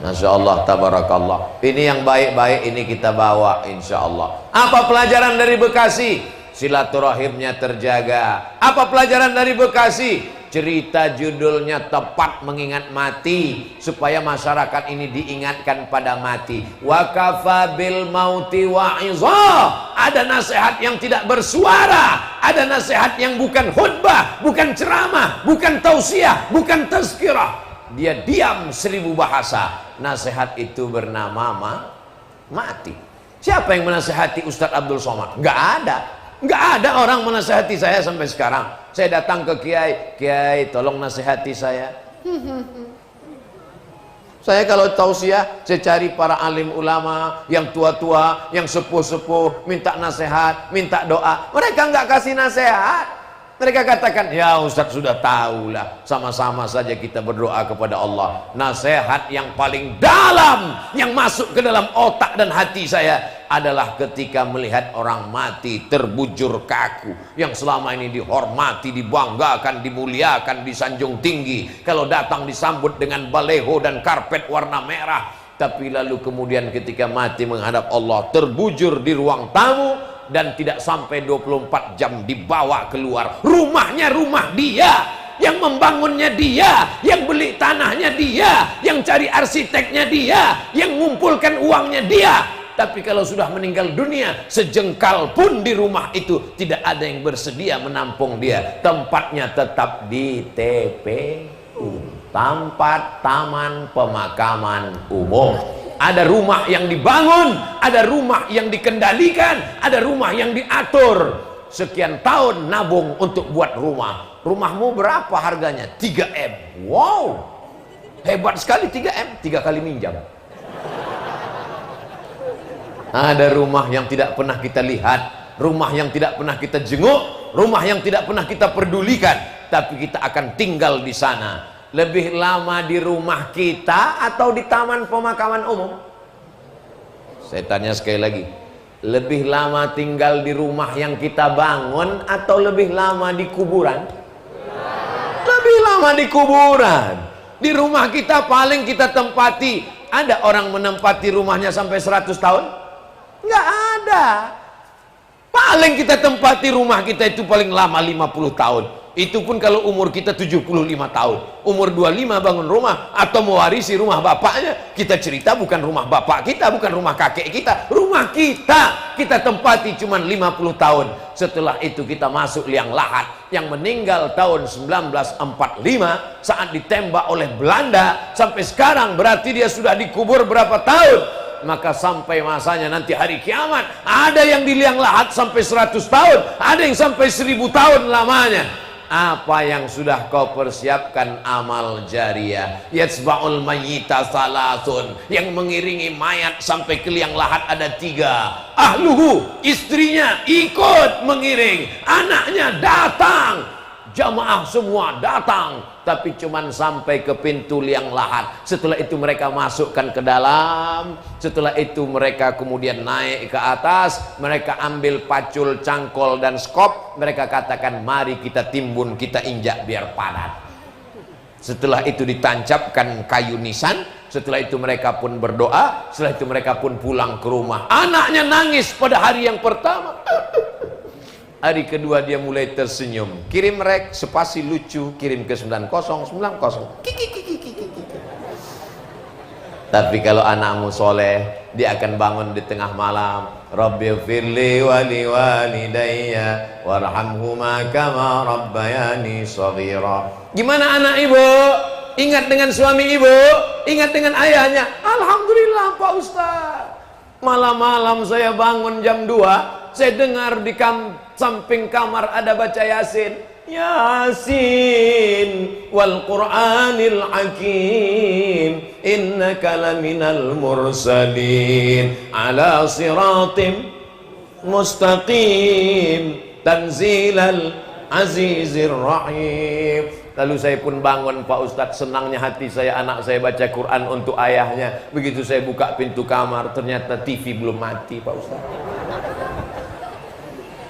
Masya Allah, tabarakallah. Ini yang baik-baik ini kita bawa insya Allah. Apa pelajaran dari Bekasi? Silaturahimnya terjaga. Apa pelajaran dari Bekasi? Cerita judulnya tepat mengingat mati, supaya masyarakat ini diingatkan pada mati. Wa kafa bil mauti wa'izah. Ada nasihat yang tidak bersuara, ada nasihat yang bukan khutbah, bukan ceramah, bukan tausiah, bukan tazkirah. Dia diam 1000 bahasa. Nasihat itu bernama mati. Siapa yang menasihati Ustadz Abdul Somad? Nggak ada. Nggak ada orang menasihati saya sampai sekarang. Saya datang ke Kiai, Kiai tolong nasihati saya. Saya kalau tausiah, saya cari para alim ulama yang tua-tua, yang sepuh-sepuh, minta nasihat, minta doa. Mereka nggak kasih nasihat. Mereka katakan, ya Ustaz sudah tahulah, sama-sama saja kita berdoa kepada Allah. Nasihat yang paling dalam yang masuk ke dalam otak dan hati saya adalah ketika melihat orang mati terbujur kaku, yang selama ini dihormati, dibanggakan, dimuliakan, disanjung tinggi. Kalau datang disambut dengan baleho dan karpet warna merah, tapi lalu kemudian ketika mati menghadap Allah, terbujur di ruang tamu dan tidak sampai 24 jam dibawa keluar. Rumahnya rumah dia, yang membangunnya dia, yang beli tanahnya dia, yang cari arsiteknya dia, yang mengumpulkan uangnya dia. Tapi kalau sudah meninggal dunia, sejengkal pun di rumah itu tidak ada yang bersedia menampung dia. Tempatnya tetap di TPU, tempat taman pemakaman umum. Ada rumah yang dibangun, ada rumah yang dikendalikan, ada rumah yang diatur. Sekian tahun nabung untuk buat rumah. Rumahmu berapa harganya? 3M. Wow, hebat sekali. 3M, 3 kali minjam. Ada rumah yang tidak pernah kita lihat, rumah yang tidak pernah kita jenguk, rumah yang tidak pernah kita pedulikan, tapi kita akan tinggal di sana. Lebih lama di rumah kita atau di taman pemakaman umum? Saya tanya sekali lagi, lebih lama tinggal di rumah yang kita bangun atau lebih lama di kuburan? Lebih lama di kuburan. Di rumah kita paling kita tempati. Ada orang menempati rumahnya sampai 100 tahun? Nggak ada. Paling kita tempati rumah kita itu paling lama 50 tahun. Itu pun kalau umur kita 75 tahun. Umur 25 bangun rumah atau mewarisi rumah bapaknya. Kita cerita bukan rumah bapak kita, bukan rumah kakek kita, rumah kita. Kita tempati cuma 50 tahun. Setelah itu kita masuk liang lahat. Yang meninggal tahun 1945 saat ditembak oleh Belanda, sampai sekarang berarti dia sudah dikubur berapa tahun? Maka sampai masanya nanti hari kiamat, ada yang di liang lahat sampai 100 tahun, ada yang sampai 1000 tahun lamanya. Apa yang sudah kau persiapkan? Amal jariah. Yatsba'ul mayyita salasun, yang mengiringi mayat sampai ke liang lahat ada 3. Ahluhu, istrinya ikut mengiring, anaknya datang, jamaah semua datang, tapi cuman sampai ke pintu liang lahat. Setelah itu mereka masukkan ke dalam. Setelah itu mereka kemudian naik ke atas. Mereka ambil pacul, cangkol dan skop. Mereka katakan, mari kita timbun, kita injak biar padat. Setelah itu ditancapkan kayu nisan. Setelah itu mereka pun berdoa. Setelah itu mereka pun pulang ke rumah. Anaknya nangis pada hari yang pertama. Hari kedua dia mulai tersenyum. Kirim rek spasi lucu, kirim ke 9090. Tapi kalau anakmu soleh, dia akan bangun di tengah malam. Rabbighfirli wa liwalidayya warhamhuma kama rabbayani shaghira. Gimana anak ibu? Ingat dengan suami ibu? Ingat dengan ayahnya? Alhamdulillah Pak Ustaz. Malam-malam saya bangun jam 2, saya dengar di samping kamar ada baca Yasin. Yasin wal Qur'anil Hakim innaka laminal mursalin ala siratim mustaqim tanzilal azizir rahim. Lalu saya pun bangun Pak Ustadz, senangnya hati saya, anak saya baca Quran untuk ayahnya. Begitu saya buka pintu kamar, ternyata TV belum mati Pak Ustadz.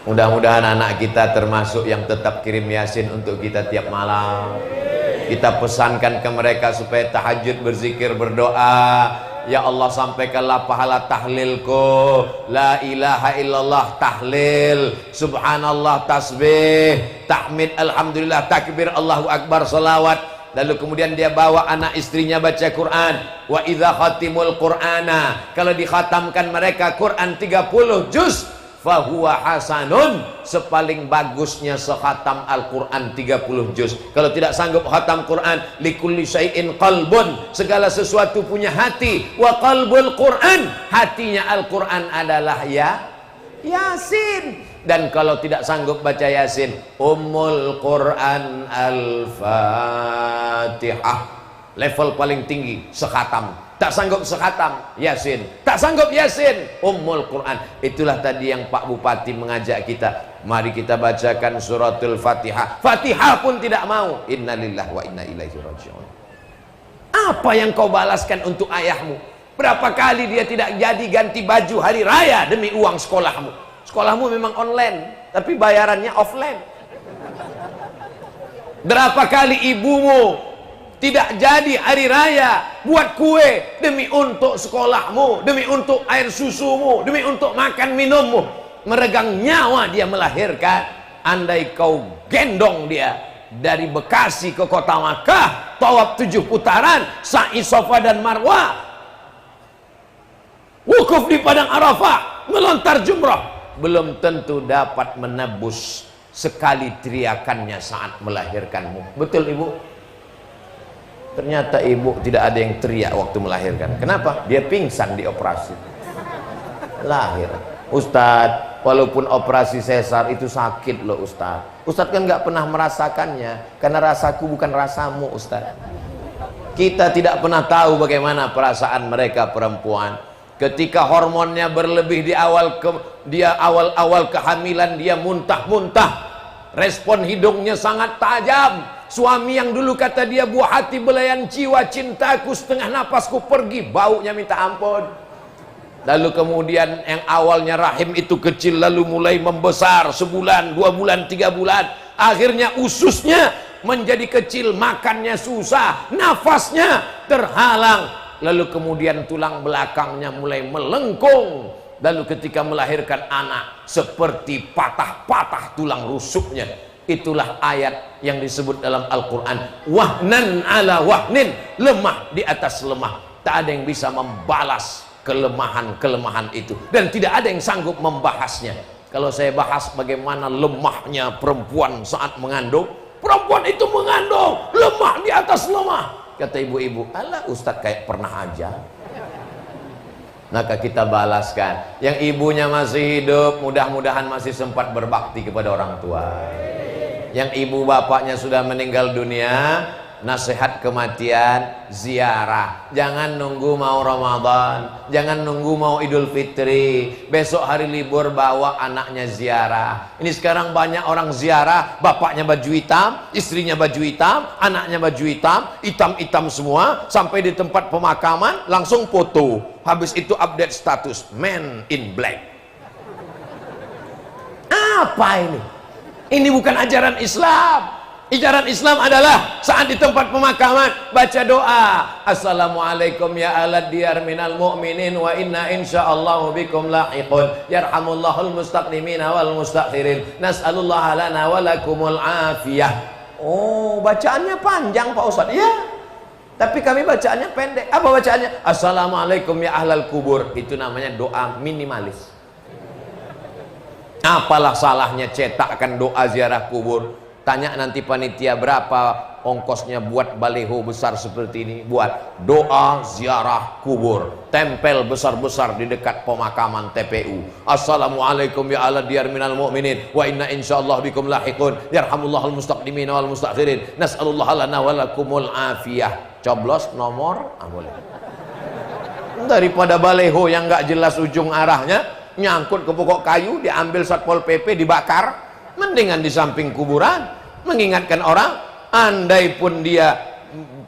Mudah-mudahan anak kita termasuk yang tetap kirim Yasin untuk kita tiap malam. Kita pesankan ke mereka supaya tahajud, berzikir, berdoa. Ya Allah, sampaikanlah pahala tahlilku, la ilaha illallah tahlil, subhanallah tasbih, tahmid, alhamdulillah, takbir, Allahu akbar, salawat. Lalu kemudian dia bawa anak istrinya baca Quran. Wa idza khatimul qur'ana, kalau dikhatamkan mereka Quran 30 juz, fahuwa hasanun, sepaling bagusnya sekhatam Al-Quran 30 juz. Kalau tidak sanggup khatam Quran, likulli syai'in qalbun, segala sesuatu punya hati. Wa qalbul Quran, hatinya Al-Quran adalah Yasin. Dan kalau tidak sanggup baca Yasin, Ummul Quran Al-Fatihah, level paling tinggi sekhatam. Tak sanggup sekhatam Yasin, tak sanggup Yasin, Ummul Quran. Itulah tadi yang Pak Bupati mengajak kita, mari kita bacakan suratul Fatihah. Fatihah pun tidak mau. Innalillahi wa inna ilaihi raji'un. Apa yang kau balaskan untuk ayahmu? Berapa kali dia tidak jadi ganti baju hari raya demi uang sekolahmu? Sekolahmu memang online, tapi bayarannya offline. Berapa kali ibumu tidak jadi hari raya buat kue demi untuk sekolahmu, demi untuk air susumu, demi untuk makan minummu. Meregang nyawa dia melahirkan. Andai kau gendong dia dari Bekasi ke kota Makkah, tawaf 7 putaran, sa'i Safa dan Marwah, wukuf di padang Arafah, melontar jumrah, belum tentu dapat menebus sekali teriakannya saat melahirkanmu. Betul ibu? Ternyata ibu tidak ada yang teriak waktu melahirkan. Kenapa? Dia pingsan di operasi. Lahir. Ustadz, walaupun operasi sesar itu sakit loh Ustadz. Ustadz kan nggak pernah merasakannya, karena rasaku bukan rasamu Ustadz. Kita tidak pernah tahu bagaimana perasaan mereka perempuan. Ketika hormonnya berlebih di awal-awal kehamilan, dia muntah-muntah. Respon hidungnya sangat tajam. Suami yang dulu kata dia buah hati belayan jiwa, cintaku setengah napasku pergi, baunya minta ampun. Lalu kemudian yang awalnya rahim itu kecil, lalu mulai membesar, sebulan, 2 bulan, 3 bulan, akhirnya ususnya menjadi kecil, makannya susah, nafasnya terhalang, lalu kemudian tulang belakangnya mulai melengkung. Lalu ketika melahirkan anak, seperti patah-patah tulang rusuknya. Itulah ayat yang disebut dalam Al-Quran, wahnan ala wahnin, lemah di atas lemah. Tak ada yang bisa membalas kelemahan-kelemahan itu, dan tidak ada yang sanggup membahasnya. Kalau saya bahas bagaimana lemahnya perempuan saat mengandung, perempuan itu mengandung lemah di atas lemah. Kata ibu-ibu, alah Ustadz kayak pernah aja. Maka kita balaskan. Yang ibunya masih hidup, mudah-mudahan masih sempat berbakti kepada orang tua. Yang ibu bapaknya sudah meninggal dunia, nasihat kematian, ziarah. Jangan nunggu mau Ramadan, jangan nunggu mau Idul Fitri, besok hari libur bawa anaknya ziarah. Ini sekarang banyak orang ziarah, bapaknya baju hitam, istrinya baju hitam, anaknya baju hitam, hitam-hitam semua, sampai di tempat pemakaman langsung foto. Habis itu update status, man in black. Apa ini? Ini bukan ajaran Islam. Ajaran Islam adalah saat di tempat pemakaman baca doa, assalamualaikum ya alad diyar minal mu'minin wa inna insyaallahu bikum lahiqun yarhamullahul mustaqdimina wal mustakhirin nas'alullaha lana wa lakumul afiyah. Oh, bacaannya panjang Pak Ustadz. Ya, tapi kami bacaannya pendek. Apa bacaannya? Assalamualaikum ya ahlal kubur. Itu namanya doa minimalis. Apalah salahnya cetakkan doa ziarah kubur? Tanya nanti panitia berapa ongkosnya buat baleho besar seperti ini, buat doa ziarah kubur, tempel besar-besar di dekat pemakaman TPU. Assalamualaikum ya ala diyar minal mu'minin wa inna insyaallah bikum lahiqun yarhamullahul mustaqdimin wal mustakhirin nas'alullaha lana wa lakumul afiyah. Coblos nomor, boleh. Daripada baleho yang nggak jelas ujung arahnya, nyangkut ke pokok kayu, diambil Satpol PP, dibakar. Mendingan di samping kuburan, mengingatkan orang. Andai pun dia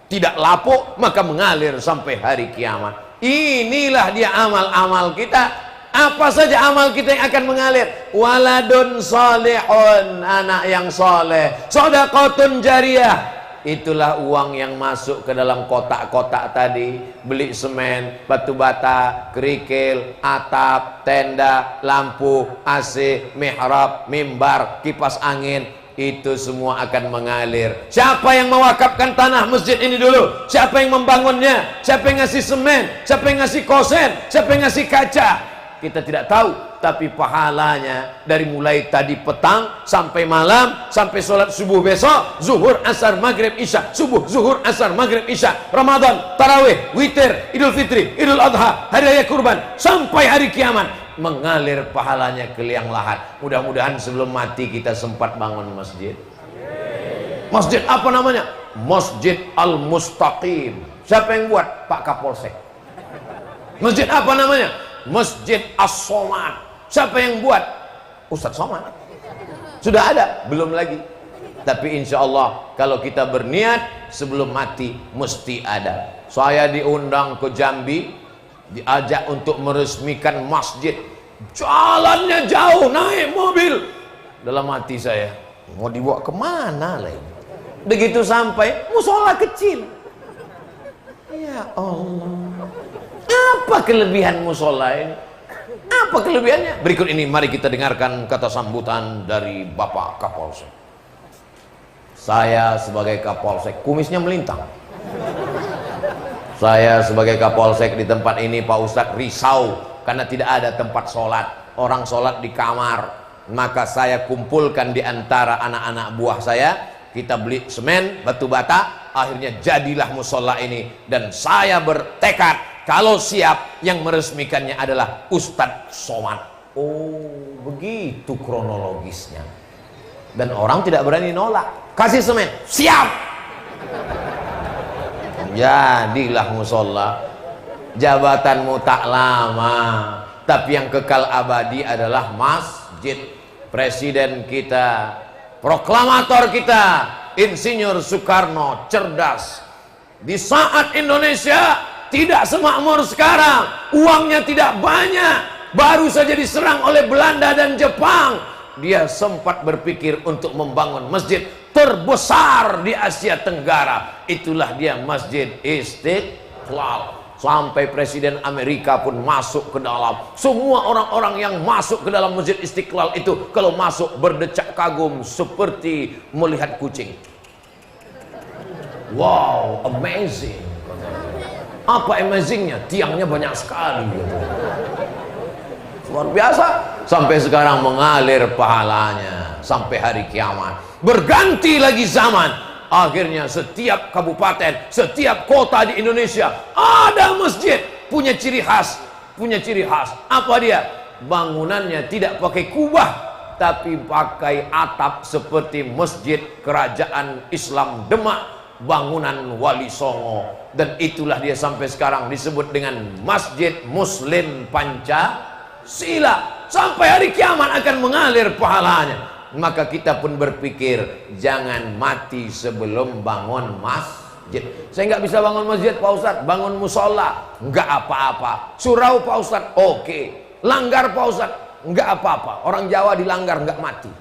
tidak lapuk, maka mengalir sampai hari kiamat. Inilah dia amal-amal kita. Apa saja amal kita yang akan mengalir? Waladun solehun, anak yang soleh. Shadaqatun jariyah, itulah uang yang masuk ke dalam kotak-kotak tadi. Beli semen, batu bata, kerikil, atap, tenda, lampu, AC, mihrab, mimbar, kipas angin, itu semua akan mengalir. Siapa yang mewakafkan tanah masjid ini dulu? Siapa yang membangunnya? Siapa yang ngasih semen? Siapa yang ngasih kosen? Siapa yang ngasih kaca? Kita tidak tahu, tapi pahalanya dari mulai tadi petang sampai malam, sampai sholat subuh besok, zuhur, asar, maghrib, isya, subuh, zuhur, asar, maghrib, isya, Ramadan, tarawih, witir, idul fitri, idul adha, hari raya kurban, sampai hari kiamat, mengalir pahalanya ke liang lahat. Mudah-mudahan sebelum mati kita sempat bangun masjid. Masjid apa namanya? Masjid Al-Mustaqim. Siapa yang buat? Pak Kapolsek. Masjid apa namanya? Masjid As-Somad. Siapa yang buat? Ustadz Somad. Sudah ada? Belum lagi. Tapi insya Allah kalau kita berniat sebelum mati mesti ada. Saya diundang ke Jambi, diajak untuk meresmikan masjid. Jalannya jauh, naik mobil. Dalam hati saya, mau dibawa kemana lagi? Begitu sampai, musola kecil. Ya Allah, apa kelebihan musola ini? Apa kelebihannya? Berikut ini mari kita dengarkan kata sambutan dari Bapak Kapolsek. Saya sebagai Kapolsek, kumisnya melintang. Saya sebagai Kapolsek di tempat ini, Pak Ustadz, risau karena tidak ada tempat sholat. Orang sholat di kamar. Maka saya kumpulkan di antara anak-anak buah saya. Kita beli semen, batu bata, akhirnya jadilah musola ini. Dan saya bertekad, kalau siap, yang meresmikannya adalah Ustadz Somad. Oh, begitu kronologisnya. Dan orang tidak berani nolak. Kasih semen, siap. Jadilah musola. Jabatanmu tak lama, tapi yang kekal abadi adalah masjid. Presiden kita, proklamator kita, Insinyur Soekarno, cerdas. Di saat Indonesia tidak semakmur sekarang, uangnya tidak banyak, baru saja diserang oleh Belanda dan Jepang, dia sempat berpikir untuk membangun masjid terbesar di Asia Tenggara. Itulah dia Masjid Istiqlal. Sampai Presiden Amerika pun masuk ke dalam. Semua orang-orang yang masuk ke dalam Masjid Istiqlal itu kalau masuk berdecak kagum seperti melihat kucing. Wow, amazing. Apa amazingnya? Tiangnya banyak sekali gitu. Luar biasa. Sampai sekarang mengalir pahalanya sampai hari kiamat. Berganti lagi zaman. Akhirnya setiap kabupaten, setiap kota di Indonesia ada masjid, punya ciri khas, Apa dia? Bangunannya tidak pakai kubah, tapi pakai atap seperti masjid kerajaan Islam Demak, bangunan Wali Songo. Dan itulah dia sampai sekarang disebut dengan Masjid Muslim Pancasila. Sampai hari kiamat akan mengalir pahalanya. Maka kita pun berpikir, jangan mati sebelum bangun masjid. Saya nggak bisa bangun masjid, Pak Ustadz. Bangun musola, nggak apa-apa. Surau, Pak Ustadz, oke. Langgar, Pak Ustadz, nggak apa-apa. Orang Jawa dilanggar nggak mati,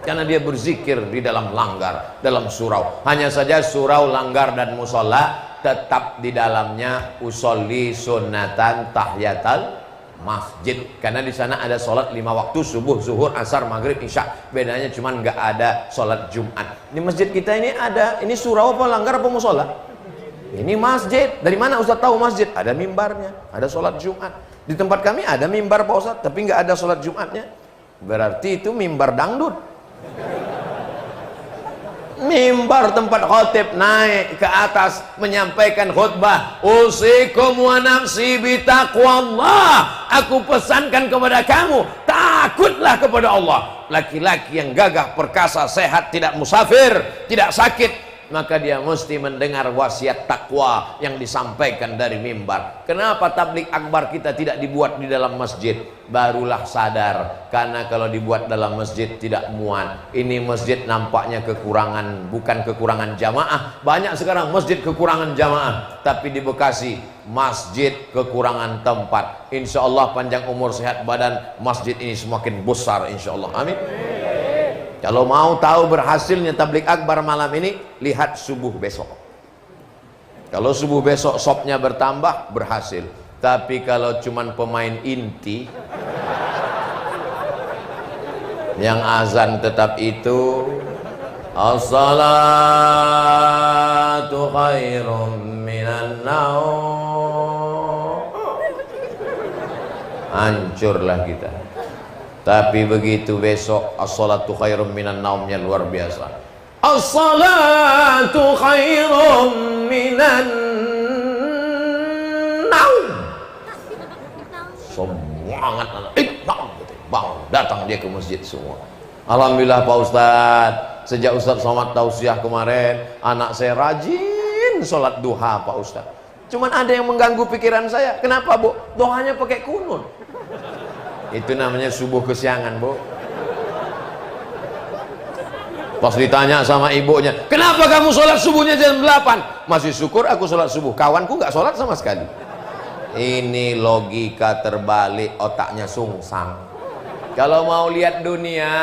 karena dia berzikir di dalam langgar, dalam surau. Hanya saja surau, langgar, dan musola tetap di dalamnya usolli sunnatan tahiyatal masjid, karena di sana ada sholat 5 waktu, subuh, zuhur, asar, maghrib, isya. Bedanya cuman nggak ada sholat Jumat. Di masjid kita ini ada, ini surau apa langgar apa musola? Ini masjid. Dari mana Ustaz tahu masjid? Ada mimbarnya, ada sholat Jumat. Di tempat kami ada mimbar, Pak Ustaz, tapi nggak ada sholat Jumatnya. Berarti itu mimbar dangdut. Mimbar tempat khotib naik ke atas menyampaikan khutbah, usikum wa nafsi bitaqwallah, aku pesankan kepada kamu, takutlah kepada Allah. Laki-laki yang gagah perkasa, sehat, tidak musafir, tidak sakit, maka dia mesti mendengar wasiat takwa yang disampaikan dari mimbar. Kenapa tablik akbar kita tidak dibuat di dalam masjid? Barulah sadar, karena kalau dibuat dalam masjid tidak muat. Ini masjid nampaknya kekurangan, bukan kekurangan jamaah. Banyak sekarang masjid kekurangan jamaah, tapi di Bekasi masjid kekurangan tempat. Insya Allah panjang umur sehat badan, masjid ini semakin besar insya Allah. Amin. Kalau mau tahu berhasilnya tablik akbar malam ini, lihat subuh besok. Kalau subuh besok sopnya bertambah, berhasil. Tapi kalau cuman pemain inti yang azan tetap itu, as-salatu khairum minan naum, hancurlah kita. Tapi begitu besok as-salatu khairum minan naumnya luar biasa. As-salatu khairum minan naum. Semangat anak, bang, datang dia ke masjid semua. Alhamdulillah Pak Ustadz, sejak Ustadz Somad tausiah kemarin, anak saya rajin sholat duha Pak Ustadz. Cuman ada yang mengganggu pikiran saya. Kenapa Bu? Doanya pakai kunut. Itu namanya subuh kesiangan Bu. Pas ditanya sama ibunya, kenapa kamu sholat subuhnya jam 8? Masih syukur aku sholat subuh, kawanku gak sholat sama sekali. Ini logika terbalik, otaknya sungsang. Kalau mau lihat dunia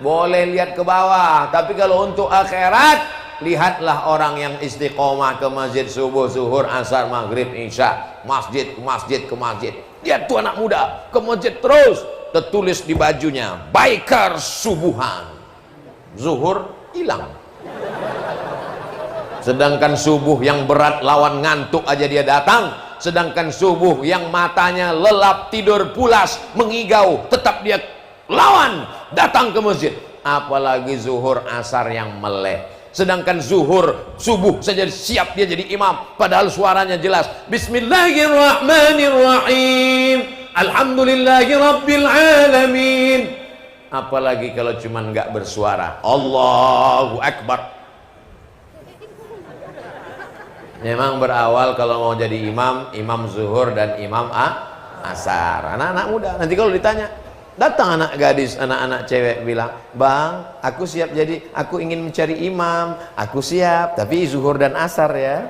boleh lihat ke bawah, tapi kalau untuk akhirat, lihatlah orang yang istiqomah ke masjid subuh, zuhur, asar, maghrib, isya, masjid ke masjid ke masjid. Lihat tuh anak muda ke masjid terus, tertulis di bajunya biker subuhan, zuhur hilang. Sedangkan subuh yang berat lawan ngantuk aja dia datang. Sedangkan subuh yang matanya lelap, tidur pulas, mengigau, tetap dia lawan, datang ke masjid. Apalagi zuhur, asar yang meleleh. Sedangkan zuhur, subuh saja siap dia jadi imam, padahal suaranya jelas. Bismillahirrahmanirrahim, alhamdulillahi rabbil alamin. Apalagi kalau cuman nggak bersuara, Allahu Akbar. Memang berawal kalau mau jadi imam, imam zuhur dan imam asar. Anak-anak muda, nanti kalau ditanya, datang anak gadis, anak-anak cewek bilang, bang, aku siap jadi, aku ingin mencari imam, aku siap, tapi zuhur dan asar ya.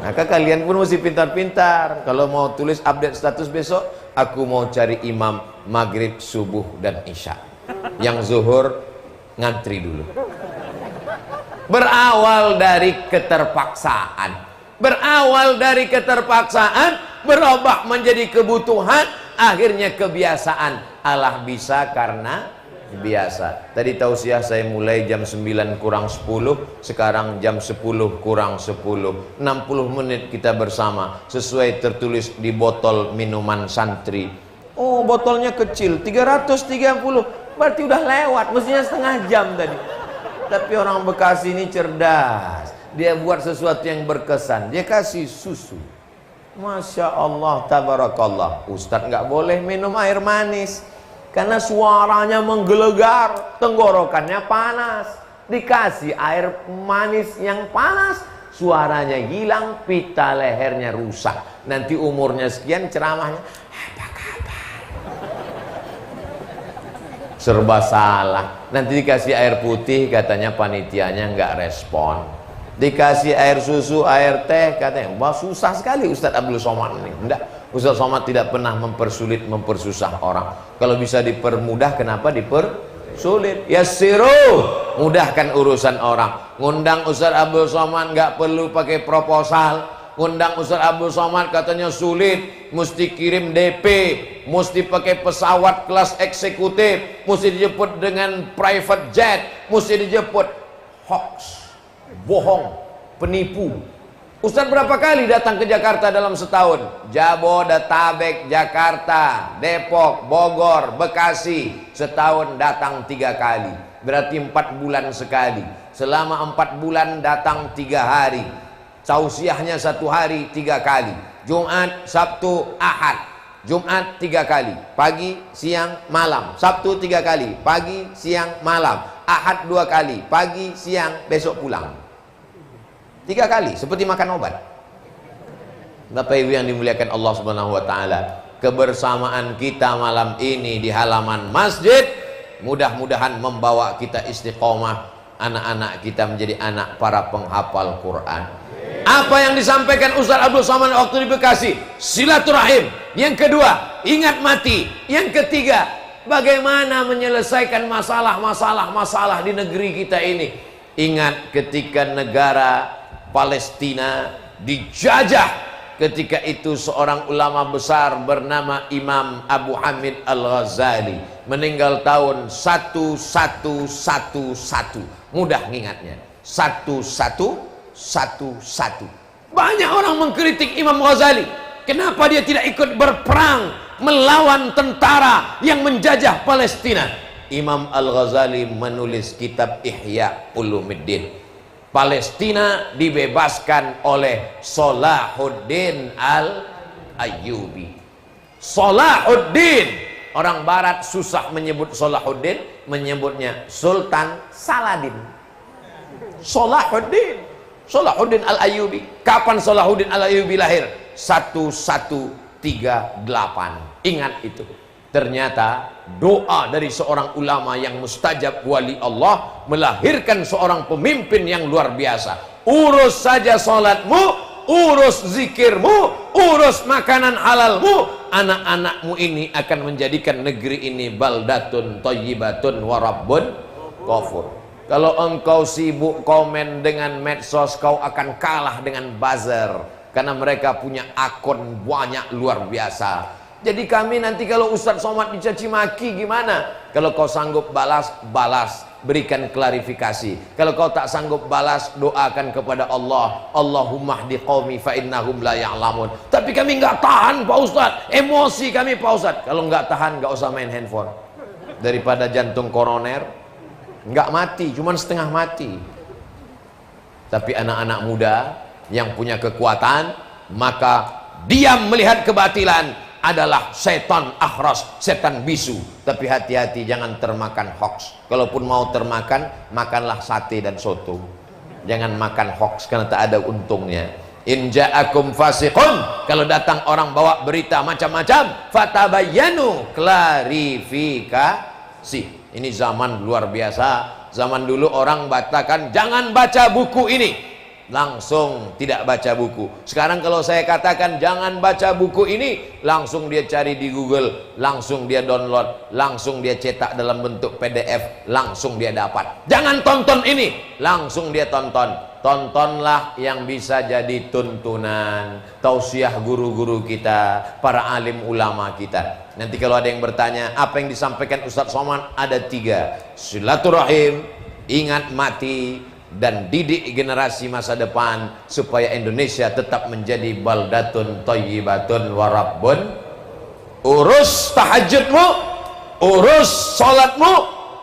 Maka kalian pun mesti pintar-pintar. Kalau mau tulis update status besok, aku mau cari imam maghrib, subuh dan isya. Yang zuhur ngantri dulu. Berawal dari keterpaksaan, berubah menjadi kebutuhan, akhirnya kebiasaan. Allah bisa karena biasa. Tadi tausiah saya mulai jam 9 kurang 10, sekarang jam 10 kurang 10, 60 menit kita bersama, sesuai tertulis di botol minuman santri. Oh, botolnya kecil, 330, berarti udah lewat, mestinya setengah jam tadi. Tapi orang Bekasi ini cerdas, dia buat sesuatu yang berkesan, dia kasih susu. Masya Allah, tabarakallah. Ustadz nggak boleh minum air manis karena suaranya menggelegar, tenggorokannya panas. Dikasih air manis yang panas, suaranya hilang, pita lehernya rusak. Nanti umurnya sekian, ceramahnya apa kabar? Serba salah. Nanti dikasih air putih, katanya panitianya nggak respon. Dikasih air susu, air teh, katanya wah susah sekali Ustadz Abdul Somad ini. Enggak, Ustadz Somad tidak pernah mempersulit, mempersusah orang. Kalau bisa dipermudah, kenapa dipersulit? Yassiru, mudahkan urusan orang. Ngundang Ustadz Abdul Somad nggak perlu pakai proposal. Ngundang Ustadz Abdul Somad katanya sulit, mesti kirim DP, mesti pakai pesawat kelas eksekutif, mesti dijemput dengan private jet, mesti dijemput. Hoax, bohong, penipu. Ustadz berapa kali datang ke Jakarta dalam setahun? Jabodetabek, Jakarta, Depok, Bogor, Bekasi, setahun datang 3 kali, berarti 4 bulan sekali. Selama 4 bulan datang 3 hari. Tausiahnya 1 hari 3 kali, Jumat, Sabtu, Ahad. Jumat 3 kali, pagi, siang, malam. Sabtu 3 kali, pagi, siang, malam. Ahad 2 kali, pagi, siang, besok pulang. 3 kali, seperti makan obat. Bapak Ibu yang dimuliakan Allah Subhanahu wa taala, kebersamaan kita malam ini di halaman masjid mudah-mudahan membawa kita istiqomah, anak-anak kita menjadi anak para penghafal Quran. Apa yang disampaikan Ustaz Abdul Somad waktu di Bekasi, silaturahim. Yang kedua, ingat mati. Yang ketiga, bagaimana menyelesaikan masalah di negeri kita ini. Ingat ketika negara Palestina dijajah, ketika itu seorang ulama besar bernama Imam Abu Hamid Al-Ghazali meninggal tahun 1111. Mudah ngingatnya, 1111. Banyak orang mengkritik Imam Ghazali. Kenapa dia tidak ikut berperang melawan tentara yang menjajah Palestina? Imam Al-Ghazali menulis kitab Ihya Ulumuddin. Palestina dibebaskan oleh Salahuddin Al-Ayyubi. Salahuddin, orang barat susah menyebut Salahuddin, menyebutnya Sultan Saladin. Salahuddin Al-Ayyubi. Kapan Salahuddin Al-Ayyubi lahir? 1138. Ingat itu. Ternyata doa dari seorang ulama yang mustajab wali Allah melahirkan seorang pemimpin yang luar biasa. Urus saja salatmu, urus zikirmu, urus makanan halalmu, anak-anakmu ini akan menjadikan negeri ini baldatun thayyibatun wa rabbun ghafur. Kalau engkau sibuk komen dengan medsos, kau akan kalah dengan buzzer, karena mereka punya akun banyak luar biasa. Jadi kami nanti kalau Ustadz Somad dicaci maki gimana? Kalau kau sanggup balas, berikan klarifikasi. Kalau kau tak sanggup balas, doakan kepada Allah, Allahumma hdi qaumi fa innahum la ya'lamun. Tapi kami nggak tahan Pak Ustadz, emosi kami Pak Ustadz. Kalau nggak tahan, nggak usah main handphone. Daripada jantung koroner nggak mati, cuman setengah mati. Tapi anak-anak muda yang punya kekuatan, maka diam melihat kebatilan adalah setan akhras, setan bisu. Tapi hati-hati jangan termakan hoax. Kalaupun mau termakan, makanlah sate dan soto. Jangan makan hoax karena tak ada untungnya. In ja'akum fasiqun, kalau datang orang bawa berita macam-macam, fatabayyanu, klarifikasi. Ini zaman luar biasa. Zaman dulu orang batalkan jangan baca buku ini, langsung tidak baca buku. Sekarang kalau saya katakan jangan baca buku ini, langsung dia cari di Google, langsung dia download, langsung dia cetak dalam bentuk PDF, langsung dia dapat. Jangan tonton ini, langsung dia tonton. Tontonlah yang bisa jadi tuntunan, tausiah guru-guru kita, para alim ulama kita. Nanti kalau ada yang bertanya apa yang disampaikan Ustadz Somad, ada 3: silaturahim, ingat mati, dan didik generasi masa depan supaya Indonesia tetap menjadi baldatun thayyibatun wa rabbun. Urus tahajudmu, urus salatmu,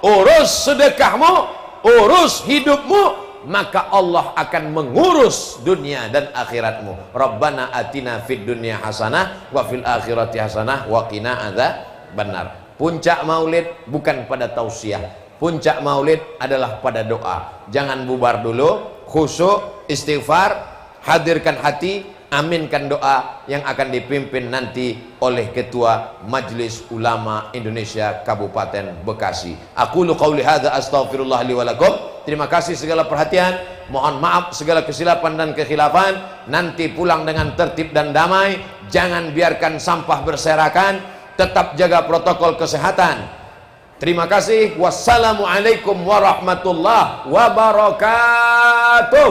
urus sedekahmu, urus hidupmu, maka Allah akan mengurus dunia dan akhiratmu. Rabbana atina fid dunya hasanah wa fil akhirati hasanah wa qina adzabannar. Puncak maulid bukan pada tausiah, puncak maulid adalah pada doa. Jangan bubar dulu, khusyuk, istighfar, hadirkan hati, aminkan doa yang akan dipimpin nanti oleh Ketua Majelis Ulama Indonesia Kabupaten Bekasi. Aqulu qauli hadza astaghfirullah li wa lakum. Terima kasih segala perhatian, mohon maaf segala kesilapan dan kekhilafan. Nanti pulang dengan tertib dan damai, jangan biarkan sampah berserakan, tetap jaga protokol kesehatan. Terima kasih. Wassalamualaikum warahmatullahi wabarakatuh.